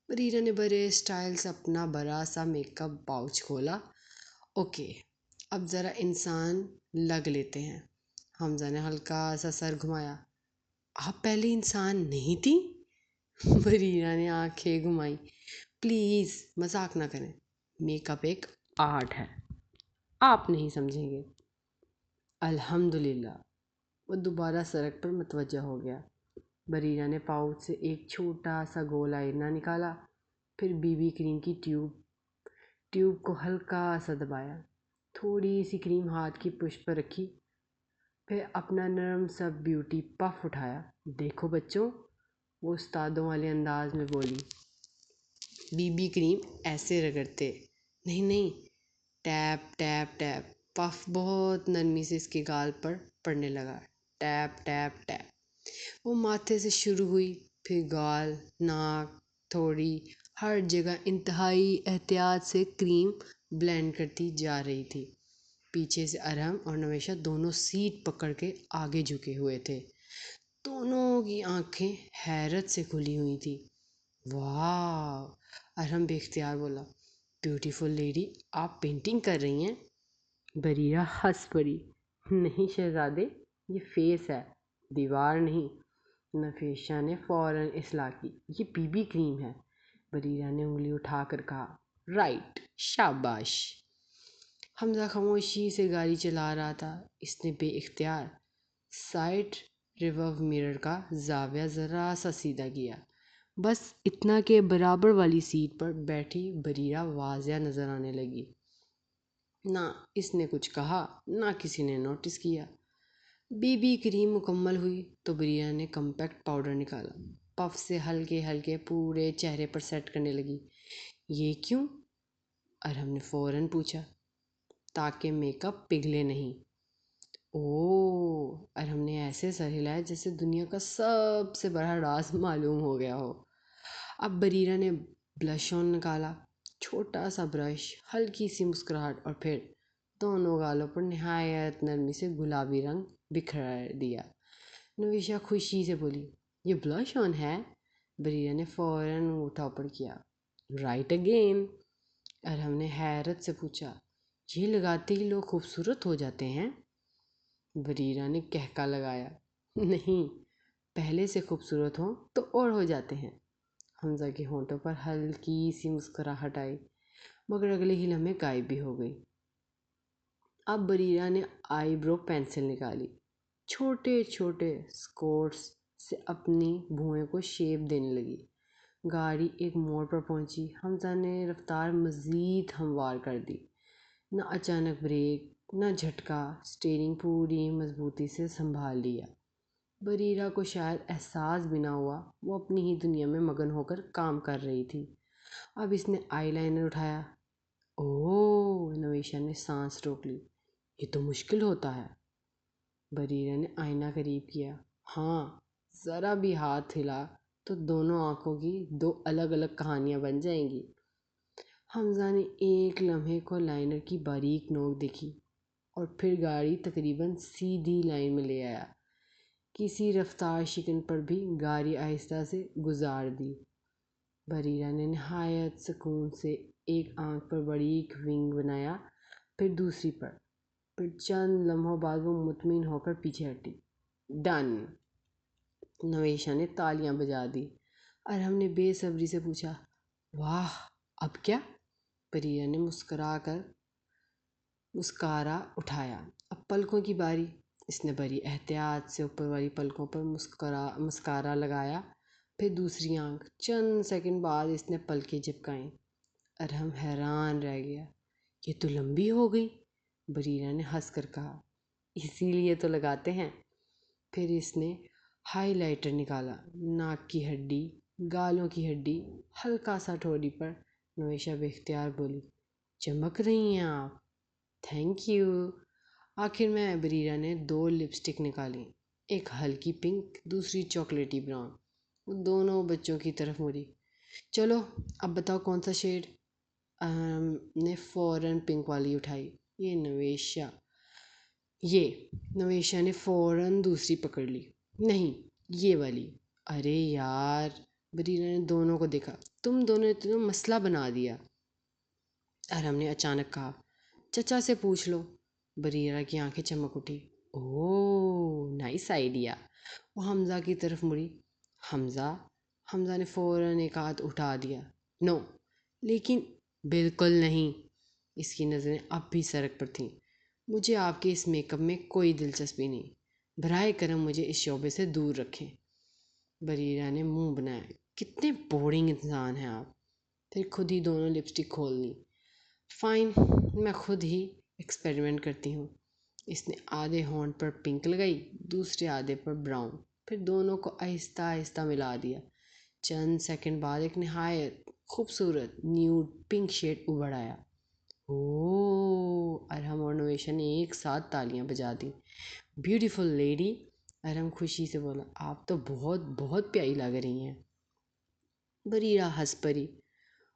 بریرہ نے بڑے اسٹائل سے اپنا بڑا سا میک اپ پاؤچ کھولا۔ اوکے، اب ذرا انسان لگ لیتے ہیں۔ حمزہ نے ہلکا سا سر گھمایا۔ آپ پہلے انسان نہیں تھی؟ بریرہ نے آنکھیں گھمائیں۔ پلیز مذاق نہ کریں، میک اپ ایک آرٹ ہے، آپ نہیں سمجھیں گے۔ الحمدللہ۔ وہ دوبارہ سڑک پر متوجہ ہو گیا۔ بریرہ نے پاؤچ سے ایک چھوٹا سا گول آئینہ نکالا، پھر بی بی کریم کی ٹیوب کو ہلکا سا دبایا، تھوڑی سی کریم ہاتھ کی پشت پر رکھی، پھر اپنا نرم سا بیوٹی پف اٹھایا۔ دیکھو بچوں، وہ استادوں والے انداز میں بولی۔ بی بی کریم ایسے رگڑتے، نہیں، ٹیپ ٹیپ ٹیپ۔ پف بہت نرمی سے اس کے گال پر پڑنے لگا۔ Tap tap tap. وہ ماتھے سے شروع ہوئی، پھر گال، ناک، تھوڑی، ہر جگہ انتہائی احتیاط سے کریم بلینڈ کرتی جا رہی تھی۔ پیچھے سے ارحم اور نویشہ دونوں سیٹ پکڑ کے آگے جھکے ہوئے تھے۔ دونوں کی آنکھیں حیرت سے کھلی ہوئی تھیں۔ واہ! ارحم بے اختیار بولا۔ بیوٹیفل لیڈی، آپ پینٹنگ کر رہی ہیں؟ بریرہ ہنس پڑی۔ نہیں شہزادے، یہ فیس ہے، دیوار نہیں۔ نویشہ نے فوراً اصلاح کی، یہ بی بی کریم ہے۔ بریرہ نے انگلی اٹھا کر کہا، رائٹ، شاباش۔ حمزہ خاموشی سے گاڑی چلا رہا تھا۔ اس نے بے اختیار سائڈ ریور مرر کا زاویہ ذرا سا سیدھا کیا، بس اتنا کہ برابر والی سیٹ پر بیٹھی بریرہ واضح نظر آنے لگی۔ نہ اس نے کچھ کہا، نہ کسی نے نوٹس کیا۔ بی بی کریم مکمل ہوئی تو بریرہ نے کمپیکٹ پاؤڈر نکالا، پف سے ہلکے ہلکے پورے چہرے پر سیٹ کرنے لگی۔ یہ کیوں؟ ارحم نے فوراً پوچھا۔ تاکہ میک اپ پگھلے نہیں۔ اوہ! ارحم نے ایسے سر ہلایا جیسے دنیا کا سب سے بڑا راز معلوم ہو گیا ہو۔ اب بریرہ نے بلش آن نکالا، چھوٹا سا برش، ہلکی سی مسکراہٹ، اور پھر دونوں گالوں پر نہایت نرمی سے گلابی رنگ بکھیر دیا۔ نویشہ خوشی سے بولی، یہ بلش آن ہے؟ بریرہ نے فوراً انگوٹھا اوپر کیا۔ Right again. ارحم نے حیرت سے پوچھا، یہ لگاتے ہی لوگ خوبصورت ہو جاتے ہیں؟ بریرہ نے کہکا لگایا، نہیں، پہلے سے خوبصورت ہوں تو اور ہو جاتے ہیں۔ حمزہ کے ہونٹوں پر ہلکی سی مسکراہٹ آئی، مگر اگلے ہی لمحے غائب بھی ہو گئی۔ اب بریرہ نے آئی برو پینسل نکالی، چھوٹے چھوٹے اسکوٹس سے اپنی بھوئیں کو شیپ دینے لگی۔ گاڑی ایک موڑ پر پہنچی۔ حمزہ نے رفتار مزید ہموار کر دی۔ نہ اچانک بریک، نہ جھٹکا، اسٹیئرنگ پوری مضبوطی سے سنبھال لیا۔ بریرہ کو شاید احساس بھی نہ ہوا، وہ اپنی ہی دنیا میں مگن ہو کر کام کر رہی تھی۔ اب اس نے آئی لائنر اٹھایا۔ اوہ! نویشہ نے سانس روک لی۔ یہ تو مشکل ہوتا ہے۔ بریرہ نے آئینہ قریب کیا۔ ہاں، ذرا بھی ہاتھ ہلا تو دونوں آنکھوں کی 2 الگ الگ کہانیاں بن جائیں گی۔ حمزہ نے ایک لمحے کو لائنر کی باریک نوک دیکھی اور پھر گاڑی تقریباً سیدھی لائن میں لے آیا۔ کسی رفتار شکن پر بھی گاڑی آہستہ سے گزار دی۔ بریرہ نے نہایت سکون سے ایک آنکھ پر بڑی ایک ونگ بنایا، پھر دوسری پر، پھر چند لمحوں بعد وہ مطمئن ہو کر پیچھے ہٹی۔ ڈن! نویشا نے تالیاں بجا دی۔ ارہم نے بے صبری سے پوچھا، واہ، اب کیا؟ بریرا نے مسکارا اٹھایا۔ اب پلکوں کی باری۔ اس نے بڑی احتیاط سے اوپر والی پلکوں پر مسکارا لگایا، پھر دوسری آنکھ۔ چند سیکنڈ بعد اس نے پلکیں جھپکائیں۔ ارہم حیران رہ گیا۔ یہ تو لمبی ہو گئی، بریرا نے ہنس کر کہا۔ اسی لیے تو لگاتے ہیں۔ پھر اس نے ہائی لائٹر نکالا۔ ناک کی ہڈی، گالوں کی ہڈی، ہلکا سا ٹھوڑی پر۔ نویشا بے اختیار بولی، چمک رہی ہیں آپ۔ Thank you. آخر میں بریرا نے 2 لپسٹک نکالی، ایک ہلکی پنک، دوسری چاکلیٹی براؤن۔ وہ دونوں بچوں کی طرف مڑی۔ چلو اب بتاؤ کون سا شیڈ؟ نے فوراً پنک والی اٹھائی۔ نویشا نے فوراً دوسری پکڑ لی۔ نہیں، یہ والی۔ ارے یار، بریرا نے دونوں کو دیکھا، تم دونوں نے تو مسئلہ بنا دیا۔ ارہم نے اچانک کہا، چچا سے پوچھ لو۔ بریرا کی آنکھیں چمک اٹھی۔ اوہ، نائس آئیڈیا۔ وہ حمزہ کی طرف مڑی۔ حمزہ نے فوراً ایک ہاتھ اٹھا دیا۔ نو، لیکن بالکل نہیں۔ اس کی نظریں اب بھی سڑک پر تھیں۔ مجھے آپ کے اس میک اپ میں کوئی دلچسپی نہیں، براہ کرم مجھے اس شعبے سے دور رکھیں۔ بریرا نے منہ بنایا، کتنے بورنگ انسان ہیں آپ۔ پھر خود ہی دونوں لپسٹک کھول لی۔ فائن، میں خود ہی ایکسپیریمنٹ کرتی ہوں۔ اس نے آدھے ہونٹ پر پنک لگائی، دوسرے آدھے پر براؤن، پھر دونوں کو آہستہ آہستہ ملا دیا۔ چند سیکنڈ بعد ایک نہایت خوبصورت نیوڈ پنک شیڈ ابھر آیا۔ اوہ! ارہم اور نویشا نے ایک ساتھ تالیاں بجا دیں۔ بیوٹیفل لیڈی، ارہم خوشی سے بولا، آپ تو بہت بہت پیاری لگ رہی ہیں۔ بریرا ہنس پڑی،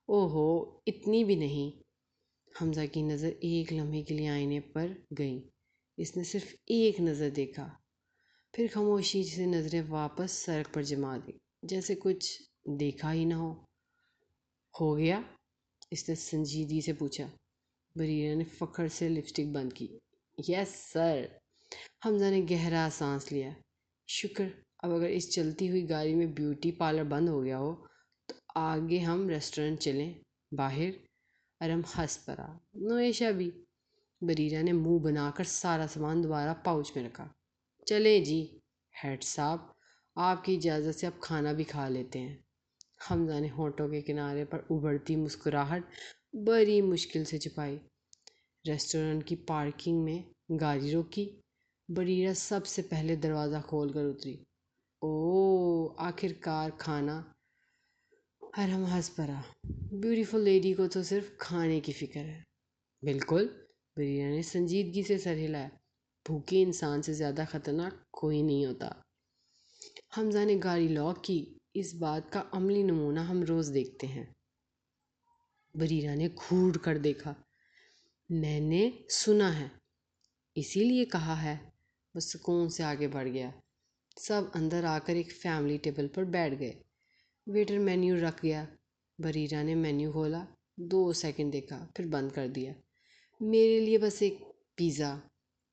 اوہو، اتنی بھی نہیں۔ حمزہ کی نظر ایک لمحے کے لیے آئینے پر گئی۔ اس نے صرف ایک نظر دیکھا، پھر خاموشی سے نظریں واپس سڑک پر جما دی، جیسے کچھ دیکھا ہی نہ ہو۔ ہو گیا؟ اس نے سنجیدگی سے پوچھا۔ بریرا نے فخر سے لپسٹک بند کی۔ یس سر۔ حمزہ نے گہرا سانس لیا۔ شکر، اب اگر اس چلتی ہوئی گاڑی میں بیوٹی پارلر بند ہو گیا ہو تو آگے ہم ریسٹورنٹ چلیں، باہر؟ ارہم ہنس پڑا، نویشا بھی۔ بریرا نے منہ بنا کر سارا سامان دوبارہ پاؤچ میں رکھا۔ چلیں جی ہیڈ صاحب، آپ کی اجازت سے اب کھانا بھی کھا لیتے ہیں۔ حمزہ نے ہونٹوں کے کنارے پر ابھرتی مسکراہٹ بڑی مشکل سے چھپائی۔ ریسٹورنٹ کی پارکنگ میں گاڑی روکی۔ بریرا سب سے پہلے دروازہ کھول کر اتری۔ اوہ، آخر کار کھانا۔ ارہم ہنس پڑا، بیوٹیفل لیڈی کو تو صرف کھانے کی فکر ہے۔ بالکل، بریرا نے سنجیدگی سے سر ہلایا، بھوکے انسان سے زیادہ خطرناک کوئی نہیں ہوتا۔ حمزہ نے گاڑی لاک کی۔ اس بات کا عملی نمونہ ہم روز دیکھتے ہیں۔ بریرا نے گھور کر دیکھا۔ میں نے سنا ہے، اسی لیے کہا ہے۔ وہ سکون سے آگے بڑھ گیا۔ سب اندر آ کر ایک فیملی ٹیبل پر بیٹھ گئے۔ ویٹر مینیو رکھ گیا۔ بریرا نے مینیو کھولا، 2 سیکنڈ دیکھا، پھر بند کر دیا۔ میرے لیے بس ایک پیزا۔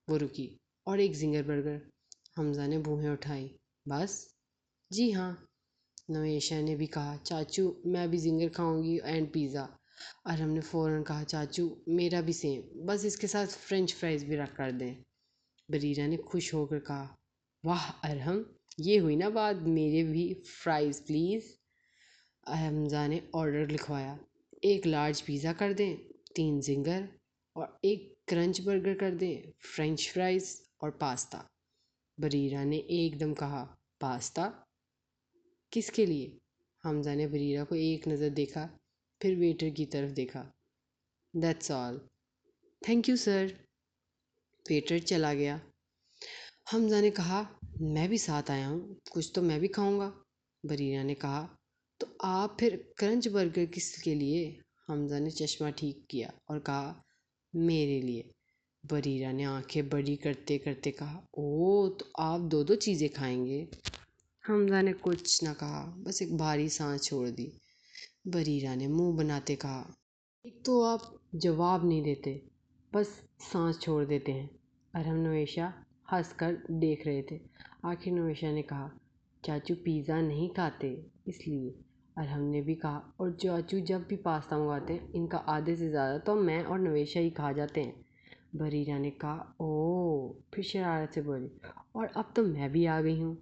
وہ رکی، اور ایک زنگر برگر۔ حمزہ نے بھوہیں اٹھائیں۔ بس؟ جی ہاں۔ نویشا نے بھی کہا، چاچو میں بھی زنگر کھاؤں گی اینڈ پیزا۔ ارہم نے فوراً کہا، چاچو میرا بھی سیم، بس اس کے ساتھ فرینچ فرائز بھی رکھ کر دیں۔ بریرا نے خوش ہو کر کہا، واہ ارہم، یہ ہوئی نا بات، میرے بھی فرائز پلیز۔ حمزہ نے آرڈر لکھوایا، 1 لارج پیزا کر دیں، 3 زنگر، اور 1 کرنچ برگر کر دیں، فرینچ فرائز اور پاستا۔ بریرا نے ایک دم کہا، پاستا؟ کس کے لیے؟ حمزہ نے بریرا کو ایک نظر دیکھا، پھر ویٹر کی طرف دیکھا۔ That's all. Thank you sir. Waiter چلا گیا۔ حمزہ نے کہا، میں بھی ساتھ آیا ہوں، کچھ تو میں بھی کھاؤں گا۔ بریرا نے کہا، تو آپ پھر کرنچ برگر کس کے لیے؟ حمزہ نے چشمہ ٹھیک کیا اور کہا، میرے لیے۔ بریرا نے آنکھیں بڑی کرتے کرتے کہا، اوہ، تو آپ 2 چیزیں کھائیں گے؟ حمزہ نے کچھ نہ کہا، بس ایک بھاری سانس چھوڑ دی۔ بریرا نے منہ بناتے کہا، ایک تو آپ جواب نہیں دیتے، بس سانس چھوڑ دیتے ہیں۔ ارہم نویشہ ہنس کر دیکھ رہے تھے۔ آخر نویشہ نے کہا، چاچو پیزا نہیں کھاتے اس لیے۔ ارہم نے بھی کہا، اور چاچو جب بھی پاستا منگواتے ہیں ان کا آدھے سے زیادہ تو میں اور نویشہ ہی کھا جاتے ہیں۔ بریرہ نے کہا، اوہ، پھر شرارت سے بولی، اور اب تو میں بھی آ گئی ہوں،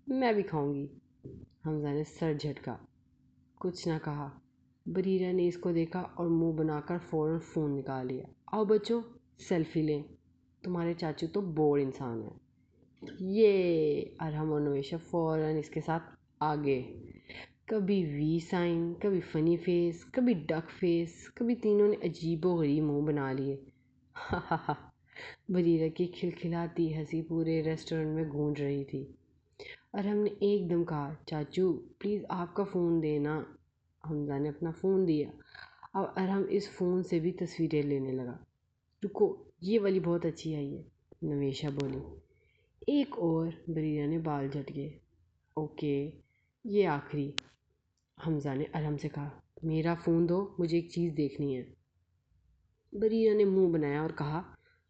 میں بھی کھاؤں گی۔ حمزہ نے سر جھٹکا، کچھ نہ کہا۔ بریرہ نے اس کو دیکھا اور منہ بنا کر فوراً فون نکال لیا۔ آؤ بچوں، سیلفی لیں، تمہارے چاچو تو بور انسان ہیں۔ یہ ارہم اور نویشہ فوراً اس کے ساتھ آگے، کبھی وی سائن، کبھی فنی فیس، کبھی ڈک فیس، کبھی تینوں نے عجیب و غریب منہ بنا لیے۔ ہا ہا ہا، بریرہ کی کھلکھلاتی ہنسی پورے ریسٹورنٹ میں گونج رہی تھی۔ ارہم نے ایک دم کہا، چاچو پلیز آپ کا فون دینا۔ حمزہ نے اپنا فون دیا۔ اب ارہم اس فون سے بھی تصویریں لینے لگا۔ رکو، یہ والی بہت اچھی آئی ہے، نویشہ بولی۔ ایک اور، بریرہ نے بال جھٹکے۔ اوکے، یہ آخری۔ حمزہ نے ارہم سے کہا، میرا فون دو، مجھے ایک چیز دیکھنی ہے۔ بریرہ نے منہ بنایا اور کہا،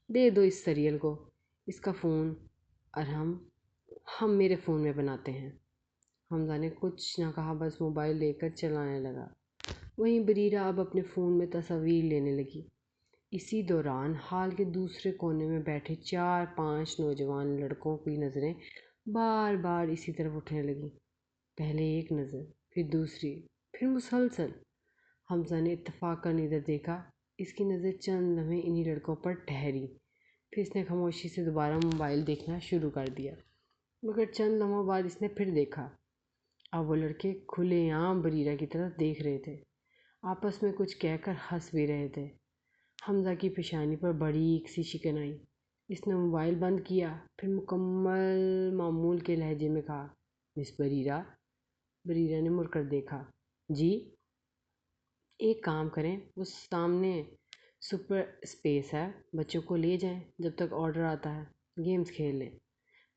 دے دو اس سریل کو اس کا فون۔ ارہم، ہم میرے فون میں بناتے ہیں۔ حمزہ نے کچھ نہ کہا، بس موبائل لے کر چلانے لگا۔ وہیں بریرہ اب اپنے فون میں تصاویر لینے لگی۔ اسی دوران ہال کے دوسرے کونے میں بیٹھے 4-5 نوجوان لڑکوں کی نظریں بار بار اسی طرف اٹھنے لگیں۔ پہلے ایک نظر، پھر دوسری، پھر مسلسل۔ حمزہ نے اتفاقاً ادھر دیکھا۔ اس کی نظر چند لمحے انہی لڑکوں پر ٹھہری، پھر اس نے خاموشی سے دوبارہ موبائل دیکھنا شروع کر دیا۔ مگر چند لمحوں بعد اس نے پھر دیکھا۔ اب وہ لڑکے کھلے عام بریرہ کی طرف دیکھ رہے تھے، آپس میں کچھ کہہ کر ہنس بھی رہے تھے۔ حمزہ کی پیشانی پر باریک سی شکن آئی۔ اس نے موبائل بند کیا، پھر مکمل معمول کے لہجے میں کہا، مس بریرہ۔ بریرہ نے مڑ کر دیکھا۔ جی؟ ایک کام کریں، وہ سامنے سپر اسپیس ہے، بچوں کو لے جائیں، جب تک آرڈر آتا ہے گیمز کھیل لیں۔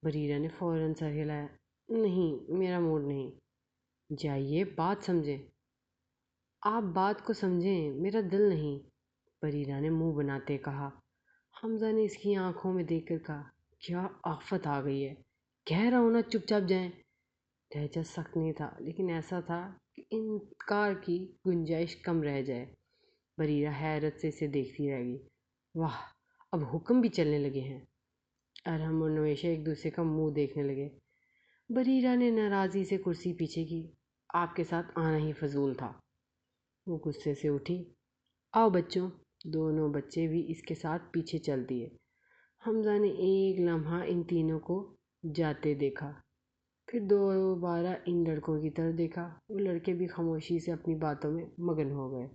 بریرہ نے فوراً سر ہلایا، نہیں، میرا موڈ نہیں۔ جائیے، بات سمجھیں۔ آپ بات کو سمجھیں، میرا دل نہیں، بریرہ نے منہ بناتے کہا۔ حمزہ نے اس کی آنکھوں میں دیکھ کر کہا، کیا آفت آ گئی ہے، کہہ رہا ہوں نا چپ چاپ جائیں۔ لہجہ سخت نہیں تھا، لیکن ایسا تھا کہ انکار کی گنجائش کم رہ جائے۔ بریرہ حیرت سے اسے دیکھتی رہ گئی۔ واہ، اب حکم بھی چلنے لگے ہیں۔ ارہم اور نویشہ ایک دوسرے کا منہ دیکھنے لگے۔ بریرہ نے ناراضی سے کرسی پیچھے کی، آپ کے ساتھ آنا ہی فضول تھا۔ وہ غصے سے اٹھی۔ آؤ بچوں، دونوں بچے بھی اس کے ساتھ پیچھے چل دیے۔ حمزہ نے ایک لمحہ ان تینوں کو جاتے دیکھا، پھر دوبارہ ان لڑکوں کی طرف دیکھا۔ وہ لڑکے بھی خاموشی سے اپنی باتوں میں مگن ہو گئے۔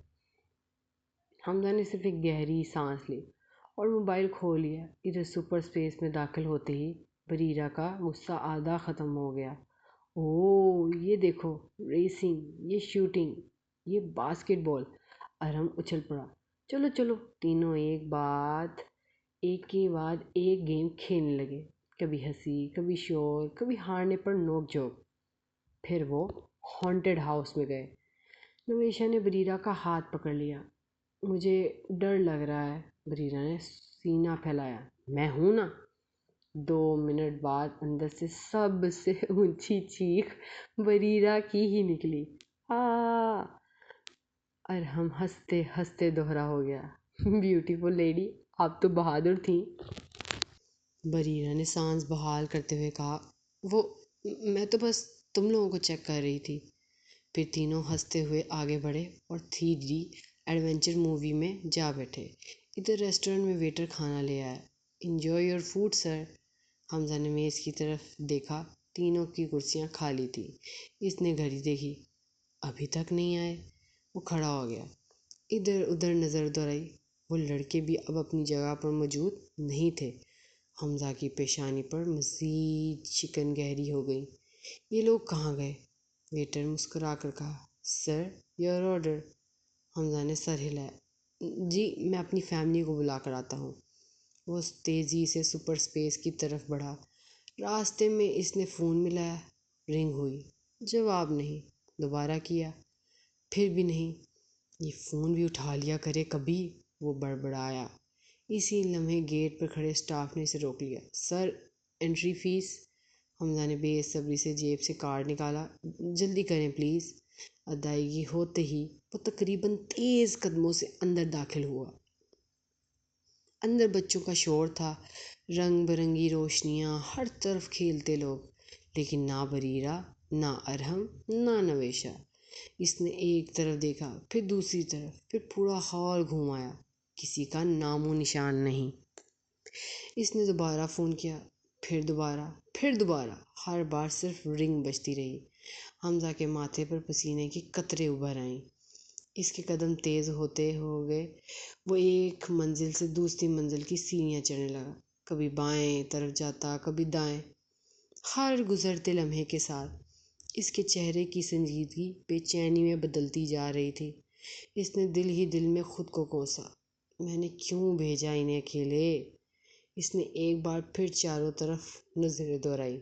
حمزہ نے صرف ایک گہری سانس لی اور موبائل کھول لیا۔ ادھر سپر اسپیس میں داخل ہوتے ہی بریرہ کا غصہ آدھا ختم ہو گیا۔ اوہ، یہ دیکھو، ریسنگ، یہ شوٹنگ، یہ باسکٹ بال۔ ارہم اچھل پڑا۔ چلو چلو، تینوں ایک کے بعد ایک گیم کھیلنے لگے، کبھی ہنسی، کبھی شور، کبھی ہارنے پر نوک جھوک۔ پھر وہ ہانٹڈ ہاؤس میں گئے۔ نویشہ نے بریرہ کا ہاتھ پکڑ لیا۔ مجھے ڈر لگ رہا ہے، بریرہ نے سینہ پھیلایا۔ میں ہوں نا۔ 2 منٹ بعد اندر سے سب سے اونچی چیخ بریرہ کی ہی نکلی۔ ارہم ہنستے ہنستے دوہرا ہو گیا، بیوٹیفل لیڈی، آپ تو بہادر تھیں۔ بریرہ نے سانس بحال کرتے ہوئے کہا، وہ میں تو بس تم لوگوں کو چیک کر رہی تھی۔ پھر تینوں ہنستے ہوئے آگے بڑھے اور 3D ایڈونچر مووی میں جا بیٹھے۔ ادھر ریسٹورنٹ میں ویٹر کھانا لے آیا۔ انجوائے یور فوڈ سر۔ حمزہ نے میز کی طرف دیکھا، تینوں کی کرسیاں خالی تھیں۔ اس نے گھڑی دیکھی، ابھی تک نہیں آئے۔ وہ کھڑا ہو گیا، ادھر ادھر نظر دوڑائی۔ وہ لڑکے بھی اب اپنی جگہ پر موجود نہیں تھے۔ حمزہ کی پیشانی پر مزید شکن گہری ہو گئی۔ یہ لوگ کہاں گئے؟ ویٹر مسکرا کر کہا، سر، یور آرڈر۔ حمزہ نے سر ہلایا، جی میں اپنی فیملی کو بلا کر آتا ہوں۔ وہ تیزی سے سپر اسپیس کی طرف بڑھا۔ راستے میں اس نے فون ملایا، رنگ ہوئی، جواب نہیں۔ دوبارہ کیا، پھر بھی نہیں۔ یہ فون بھی اٹھا لیا کرے کبھی، وہ بڑبڑایا۔ اسی لمحے گیٹ پر کھڑے اسٹاف نے اسے روک لیا۔ سر، انٹری فیس۔ حمزہ نے بے صبری سے جیب سے کارڈ نکالا۔ جلدی کریں پلیز۔ ادائیگی ہوتے ہی وہ تقریباً تیز قدموں سے اندر داخل ہوا۔ اندر بچوں کا شور تھا، رنگ برنگی روشنیاں، ہر طرف کھیلتے لوگ، لیکن نہ بریرہ، نہ ارحم، نہ نویشہ۔ اس نے ایک طرف دیکھا، پھر دوسری طرف، پھر پورا ہال گھومایا، کسی کا نام و نشان نہیں۔ اس نے دوبارہ فون کیا، پھر دوبارہ، پھر دوبارہ، ہر بار صرف رنگ بجتی رہی۔ حمزہ کے ماتھے پر پسینے کی قطریں ابھر آئیں۔ اس کے قدم تیز ہوتے ہوئے وہ ایک منزل سے دوسری منزل کی سیڑھیاں چڑھنے لگا، کبھی بائیں طرف جاتا، کبھی دائیں۔ ہر گزرتے لمحے کے ساتھ اس کے چہرے کی سنجیدگی بے چینی میں بدلتی جا رہی تھی۔ اس نے دل ہی دل میں خود کو کوسا، میں نے کیوں بھیجا انہیں اکیلے؟ اس نے ایک بار پھر چاروں طرف نظریں دوڑائی،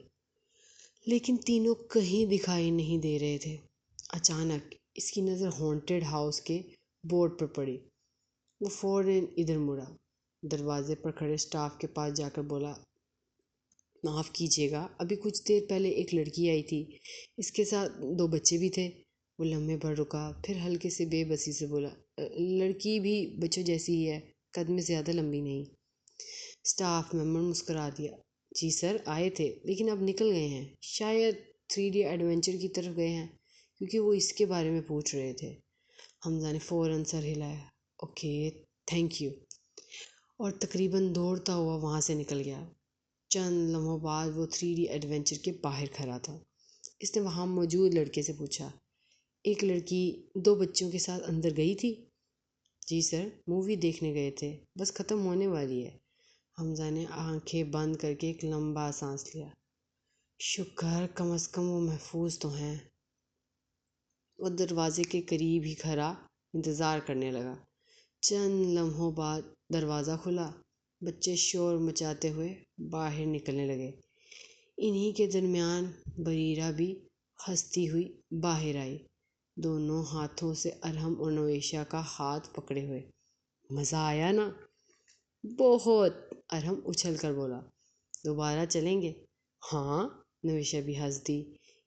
لیکن تینوں کہیں دکھائی نہیں دے رہے تھے۔ اچانک اس کی نظر ہانٹڈ ہاؤس کے بورڈ پر پڑی۔ وہ فوراً ادھر مڑا، دروازے پر کھڑے اسٹاف کے پاس جا کر بولا، معاف کیجیے گا، ابھی کچھ دیر پہلے ایک لڑکی آئی تھی، اس کے ساتھ 2 بچے بھی تھے۔ وہ لمحے بھر رکا، پھر ہلکے سے بے بسی سے بولا، لڑکی بھی بچوں جیسی ہی ہے، قد میں زیادہ لمبی نہیں۔ اسٹاف ممبر مسکرا دیا، جی سر، آئے تھے لیکن اب نکل گئے ہیں، شاید 3D ایڈونچر کی طرف گئے ہیں، کیونکہ وہ اس کے بارے میں پوچھ رہے تھے۔ حمزہ نے فوراً سر ہلایا، اوکے، تھینک یو، اور تقریباً دوڑتا ہوا وہاں سے نکل گیا۔ چند لمحوں بعد وہ 3D ایڈونچر کے باہر کھڑا تھا۔ اس نے وہاں موجود لڑکے سے پوچھا، ایک لڑکی 2 بچوں کے ساتھ اندر گئی تھی؟ جی سر، مووی دیکھنے گئے تھے، بس ختم ہونے والی ہے۔ حمزہ نے آنکھیں بند کر کے ایک لمبا سانس لیا، شکر، کم از کم وہ محفوظ تو ہیں۔ وہ دروازے کے قریب ہی کھڑا انتظار کرنے لگا۔ چند لمحوں بعد دروازہ کھلا، بچے شور مچاتے ہوئے باہر نکلنے لگے۔ انہی کے درمیان بریرہ بھی ہنستی ہوئی باہر آئی، دونوں ہاتھوں سے ارحم اور نویشہ کا ہاتھ پکڑے ہوئے۔ مزہ آیا نا؟ بہت، ارحم اچھل کر بولا۔ دوبارہ چلیں گے؟ ہاں، نویشہ بھی ہنس دی۔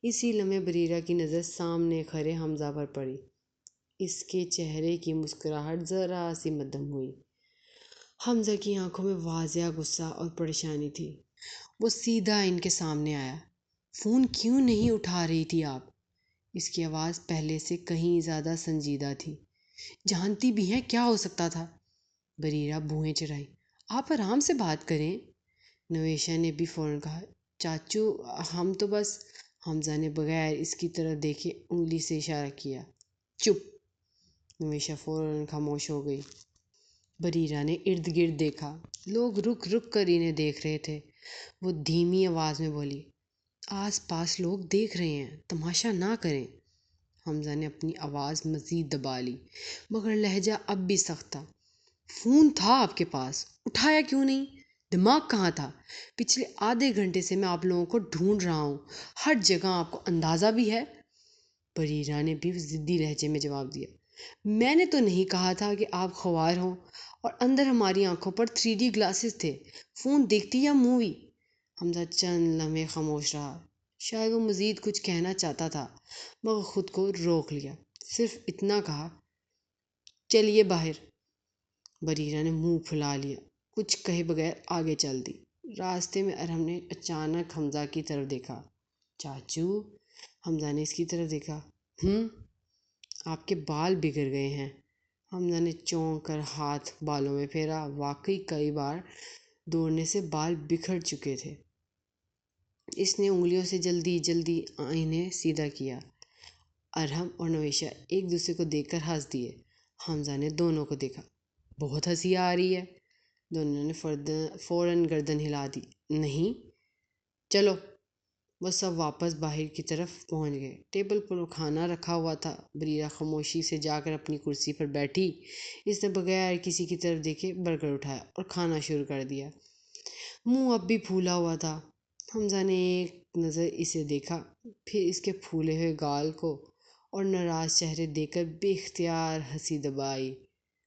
اسی لمحے بریرہ کی نظر سامنے کھڑے حمزہ پر پڑی۔ اس کے چہرے کی مسکراہٹ ذرا سی مدھم ہوئی۔ حمزہ کی آنکھوں میں واضح غصہ اور پریشانی تھی۔ وہ سیدھا ان کے سامنے آیا، فون کیوں نہیں اٹھا رہی تھی آپ؟ اس کی آواز پہلے سے کہیں زیادہ سنجیدہ تھی۔ جانتی بھی ہیں کیا ہو سکتا تھا؟ بریرہ بھویں چڑھائی، آپ آرام سے بات کریں۔ نویشہ نے بھی فوراً کہا، چاچو، ہم تو بس۔ حمزہ نے بغیر اس کی طرف دیکھے انگلی سے اشارہ کیا، چپ۔ نویشہ فوراً خاموش ہو گئی۔ بریرہ نے ارد گرد دیکھا، لوگ رک رک کر انہیں دیکھ رہے تھے۔ وہ دھیمی آواز میں بولی، آس پاس لوگ دیکھ رہے ہیں، تماشا نہ کریں۔ حمزہ نے اپنی آواز مزید دبا لی، مگر لہجہ اب بھی سخت تھا۔ فون تھا آپ کے پاس، اٹھایا کیوں نہیں؟ دماغ کہاں تھا؟ پچھلے آدھے گھنٹے سے میں آپ لوگوں کو ڈھونڈ رہا ہوں، ہر جگہ، آپ کو اندازہ بھی ہے؟ بریرہ نے بھی ضدی لہجے میں جواب دیا، میں نے تو نہیں کہا تھا کہ آپ خوار ہوں، اور اندر ہماری آنکھوں پر 3D گلاسز تھے، فون دیکھتی یا مووی؟ حمزہ چند لمحے خاموش رہا، شاید وہ مزید کچھ کہنا چاہتا تھا، مگر خود کو روک لیا، صرف اتنا کہا، چلیے باہر۔ بریرہ نے منہ پھلا لیا، کچھ کہے بغیر آگے چل دی۔ راستے میں ارحم نے اچانک حمزہ کی طرف دیکھا، چاچو؟ حمزہ نے اس کی طرف دیکھا، آپ کے بال بگڑ گئے ہیں۔ حمزہ نے چونک کر ہاتھ بالوں میں پھیرا، واقعی کئی بار دوڑنے سے بال بکھر چکے تھے۔ اس نے انگلیوں سے جلدی جلدی انہیں سیدھا کیا۔ ارحم اور نویشہ ایک دوسرے کو دیکھ کر ہنس دیے۔ حمزہ نے دونوں کو دیکھا، بہت ہنسی آ رہی ہے۔ دونوں نے فوراً گردن ہلا دی، نہیں، چلو۔ وہ سب واپس باہر کی طرف پہنچ گئے۔ ٹیبل پر کھانا رکھا ہوا تھا۔ بریرہ خاموشی سے جا کر اپنی کرسی پر بیٹھی۔ اس نے بغیر کسی کی طرف دیکھے برگر اٹھایا اور کھانا شروع کر دیا۔ منہ اب بھی پھولا ہوا تھا۔ حمزہ نے ایک نظر اسے دیکھا، پھر اس کے پھولے ہوئے گال کو، اور ناراض چہرے دیکھ کر بے اختیار ہنسی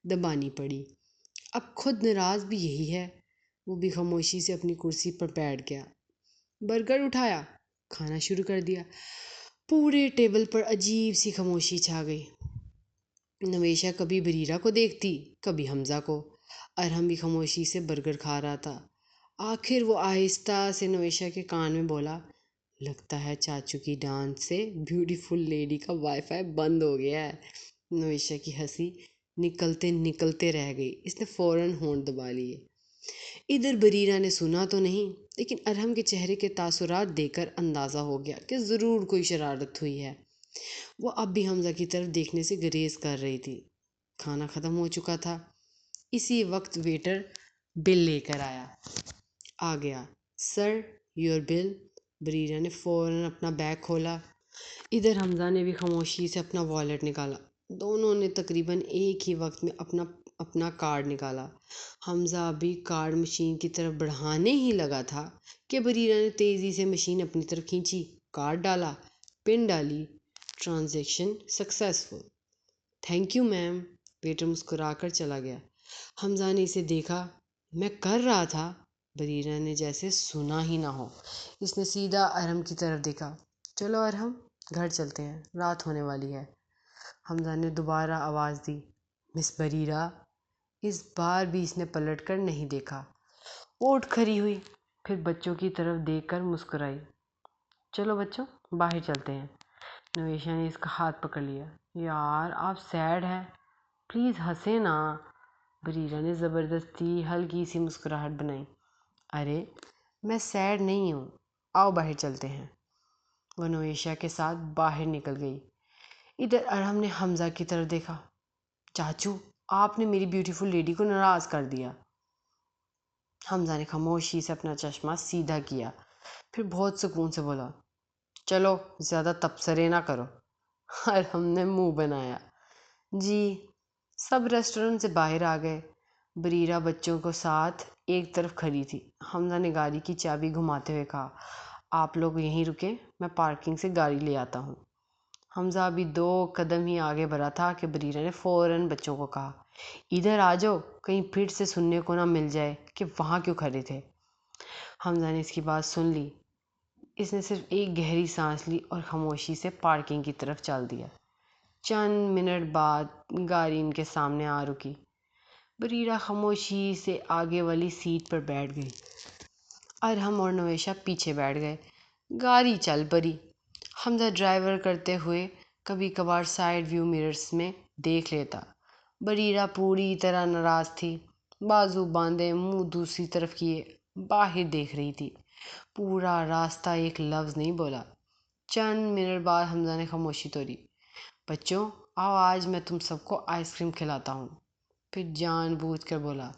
دبانی پڑی۔ اب خود ناراض بھی یہی ہے۔ وہ بھی خاموشی سے اپنی کرسی پر بیٹھ گیا، برگر اٹھایا، کھانا شروع کر دیا۔ پورے ٹیبل پر عجیب سی خاموشی چھا گئی۔ نویشہ کبھی بریرہ کو دیکھتی، کبھی حمزہ کو۔ ارحم بھی خاموشی سے برگر کھا رہا تھا۔ آخر وہ آہستہ سے نویشہ کے کان میں بولا، لگتا ہے چاچو کی ڈانٹ سے بیوٹیفل لیڈی کا وائی فائی بند ہو گیا ہے۔ نویشہ کی ہنسی نکلتے رہ گئی۔ اس نے فوراً ہونٹ دبا لیے۔ ادھر بریرہ نے سنا تو نہیں، لیکن ارحم کے چہرے کے تاثرات دیکھ کر اندازہ ہو گیا کہ ضرور کوئی شرارت ہوئی ہے۔ وہ اب بھی حمزہ کی طرف دیکھنے سے گریز کر رہی تھی۔ کھانا ختم ہو چکا تھا۔ اسی وقت ویٹر بل لے کر آ گیا۔ سر، یور بل۔ بریرہ نے فوراً اپنا بیگ کھولا۔ ادھر حمزہ نے بھی خاموشی سے اپنا والیٹ نکالا۔ دونوں نے تقریباً ایک ہی وقت میں اپنا کارڈ نکالا۔ حمزہ ابھی کارڈ مشین کی طرف بڑھانے ہی لگا تھا کہ بریرہ نے تیزی سے مشین اپنی طرف کھینچی، کارڈ ڈالا، پن ڈالی۔ Transaction successful. Thank you ma'am. Waiter مسکرا کر چلا گیا۔ حمزہ نے اسے دیکھا۔ میں کر رہا تھا۔ بریرہ نے جیسے سنا ہی نہ ہو۔ اس نے سیدھا ارحم کی طرف دیکھا۔ چلو ارحم، گھر چلتے ہیں، رات ہونے والی ہے۔ حمزہ نے دوبارہ آواز دی، مس بریرہ۔ اس بار بھی اس نے پلٹ کر نہیں دیکھا۔ وہ اٹھ کھڑی ہوئی، پھر بچوں کی طرف دیکھ کر مسکرائی۔ چلو بچوں، باہر چلتے ہیں۔ نویشہ نے اس کا ہاتھ پکڑ لیا۔ یار آپ سیڈ ہیں، پلیز ہنسیں نا۔ بریرہ نے زبردستی ہلکی سی مسکراہٹ بنائی۔ ارے میں سیڈ نہیں ہوں، آؤ باہر چلتے ہیں۔ وہ نویشہ کے ساتھ باہر نکل گئی۔ ادھر ارحم نے حمزہ کی طرف دیکھا۔ چاچو، آپ نے میری بیوٹیفل لیڈی کو ناراض کر دیا۔ حمزہ نے خاموشی سے اپنا چشمہ سیدھا کیا، پھر بہت سکون سے بولا، چلو زیادہ تبصرے نہ کرو۔ ارحم نے منہ بنایا۔ جی۔ سب ریسٹورنٹ سے باہر آ گئے۔ بریرہ بچوں کو ساتھ ایک طرف کھڑی تھی۔ حمزہ نے گاڑی کی چابی گھماتے ہوئے کہا، آپ لوگ یہیں رکیں، میں پارکنگ سے گاڑی لے آتا ہوں۔ حمزہ ابھی 2 قدم ہی آگے بڑھا تھا کہ بریرہ نے فوراً بچوں کو کہا، ادھر آ جاؤ، کہیں پھر سے سننے کو نہ مل جائے کہ وہاں کیوں کھڑے تھے۔ حمزہ نے اس کی بات سن لی۔ اس نے صرف ایک گہری سانس لی اور خاموشی سے پارکنگ کی طرف چل دیا۔ چند منٹ بعد گاڑی ان کے سامنے آ رکی۔ بریرہ خاموشی سے آگے والی سیٹ پر بیٹھ گئی۔ ارحم اور نویشہ پیچھے بیٹھ گئے۔ گاڑی چل پڑی۔ حمزہ ڈرائیور کرتے ہوئے کبھی کبھار سائیڈ ویو مررز میں دیکھ لیتا۔ بریرہ پوری طرح ناراض تھی، بازو باندھے، منہ دوسری طرف کیے باہر دیکھ رہی تھی۔ پورا راستہ ایک لفظ نہیں بولا۔ چند منٹ بعد حمزہ نے خاموشی توڑی۔ بچوں، آؤ آج میں تم سب کو آئس کریم کھلاتا ہوں۔ پھر جان بوجھ کر بولا،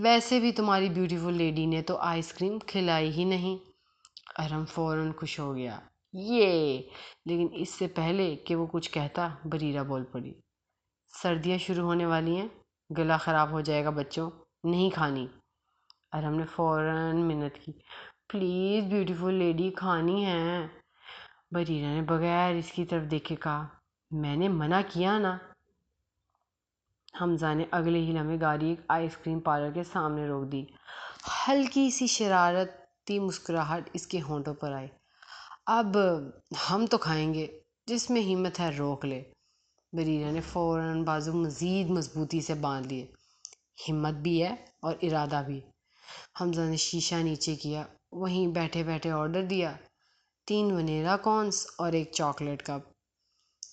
ویسے بھی تمہاری بیوٹیفل لیڈی نے تو آئس کریم کھلائی ہی نہیں۔ ارحم فوراً خوش ہو گیا، لیکن اس سے پہلے کہ وہ کچھ کہتا، بریرہ بول پڑی، سردیاں شروع ہونے والی ہیں، گلا خراب ہو جائے گا بچوں، نہیں کھانی۔ ارحم نے فوراً منت کی، پلیز بیوٹیفل لیڈی، کھانی ہے۔ بریرہ نے بغیر اس کی طرف دیکھے کہا، میں نے منع کیا نا۔ حمزہ نے اگلے ہی لمحے گاڑی ایک آئس کریم پارلر کے سامنے روک دی۔ ہلکی سی شرارتی مسکراہٹ اس کے ہونٹوں پر آئی۔ اب ہم تو کھائیں گے، جس میں ہمت ہے روک لے۔ بریرہ نے فوراً بازو مزید مضبوطی سے باندھ لیے۔ ہمت بھی ہے اور ارادہ بھی۔ حمزہ نے شیشہ نیچے کیا، وہیں بیٹھے بیٹھے آرڈر دیا، 3 ونیلا کونس اور 1 چاکلیٹ کپ۔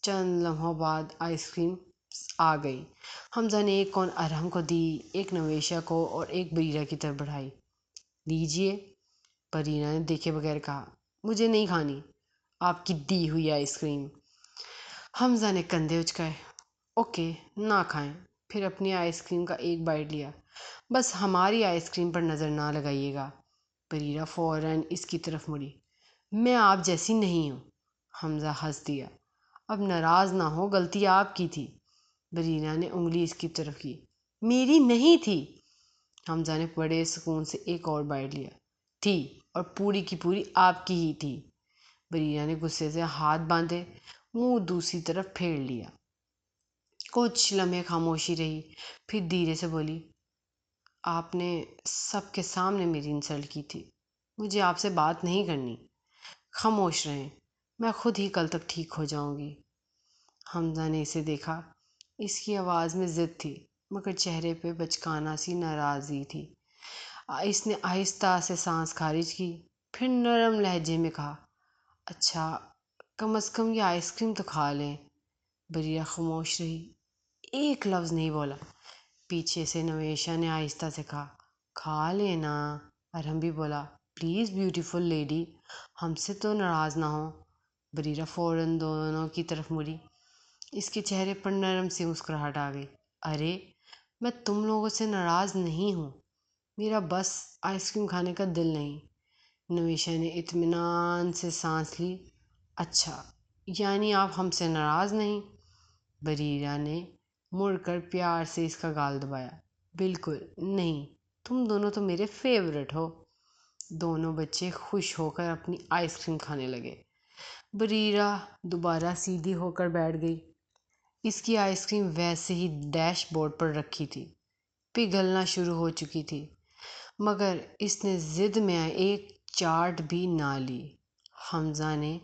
چند لمحوں بعد آئس کریم آ گئی۔ حمزہ نے ایک کون ارحم کو دی، ایک نویشہ کو اور ایک بریرہ کی طرف بڑھائی۔ لیجئے۔ بریرہ نے دیکھے بغیر کہا، مجھے نہیں کھانی آپ کی دی ہوئی آئس کریم۔ حمزہ نے کندھے اچکائے، اوکے، نہ کھائیں۔ پھر اپنی آئس کریم کا ایک بائٹ لیا۔ بس ہماری آئس کریم پر نظر نہ لگائیے گا۔ بریرہ فوراً اس کی طرف مڑی، میں آپ جیسی نہیں ہوں۔ حمزہ ہنس دیا، اب ناراض نہ ہو، غلطی آپ کی تھی۔ بریرہ نے انگلی اس کی طرف کی، میری نہیں تھی۔ حمزہ نے بڑے سکون سے ایک اور بائٹ لیا، تھی، اور پوری کی پوری آپ کی ہی تھی۔ بریرہ نے غصے سے ہاتھ باندھے، منہ دوسری طرف پھیر لیا۔ کچھ لمحے خاموشی رہی، پھر دھیرے سے بولی، آپ نے سب کے سامنے میری انسلٹ کی تھی، مجھے آپ سے بات نہیں کرنی۔ خاموش رہیں، میں خود ہی کل تک ٹھیک ہو جاؤں گی۔ حمزہ نے اسے دیکھا، اس کی آواز میں ضد تھی مگر چہرے پہ بچکانا سی ناراضی تھی۔ اس نے آہستہ سے سانس خارج کی، پھر نرم لہجے میں کہا، اچھا کم از کم یہ آئس کریم تو کھا لیں۔ بریرہ خاموش رہی، ایک لفظ نہیں بولا۔ پیچھے سے نویشا نے آہستہ سے کہا، کھا لینا۔ ارہم بھی بولا، پلیز بیوٹیفل لیڈی، ہم سے تو ناراض نہ ہو۔ بریرہ فوراً دونوں کی طرف مڑی، اس کے چہرے پر نرم سی مسکراہٹ آ گئی۔ ارے میں تم لوگوں سے ناراض نہیں ہوں، میرا بس آئس کریم کھانے کا دل نہیں۔ نویشا نے اطمینان سے سانس لی، اچھا یعنی آپ ہم سے ناراض نہیں؟ بریرہ نے مڑ کر پیار سے اس کا گال دبایا، بالکل نہیں، تم دونوں تو میرے فیورٹ ہو۔ دونوں بچے خوش ہو کر اپنی آئس کریم کھانے لگے۔ بریرہ دوبارہ سیدھی ہو کر بیٹھ گئی، اس کی آئس کریم ویسے ہی ڈیش بورڈ پر رکھی تھی، پگھلنا شروع ہو چکی تھی، مگر اس نے ضد میں ایک چاٹ بھی نہ لی۔ حمزہ نے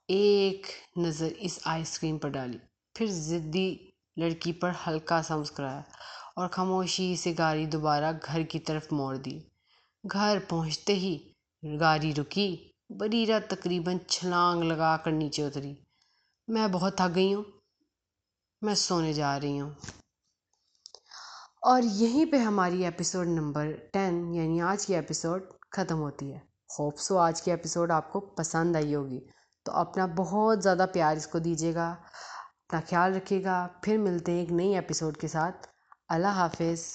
ایک نظر اس آئس کریم پر ڈالی، پھر ضدی لڑکی پر ہلکا سا مسکرایا اور خاموشی سے گاڑی دوبارہ گھر کی طرف موڑ دی۔ گھر پہنچتے ہی گاڑی رکی، بریرہ تقریباً چھلانگ لگا کر نیچے اتری۔ میں بہت تھک گئی ہوں، میں سونے جا رہی ہوں۔ اور یہیں پہ ہماری ایپیسوڈ نمبر 10 یعنی آج کی ایپیسوڈ ختم ہوتی ہے۔ ہوپ سو آج کی ایپیسوڈ آپ کو پسند آئی ہوگی، تو اپنا بہت زیادہ پیار اس کو دیجیے گا، اپنا خیال رکھیے گا۔ پھر ملتے ہیں ایک نئی ایپیسوڈ کے ساتھ۔ اللہ حافظ۔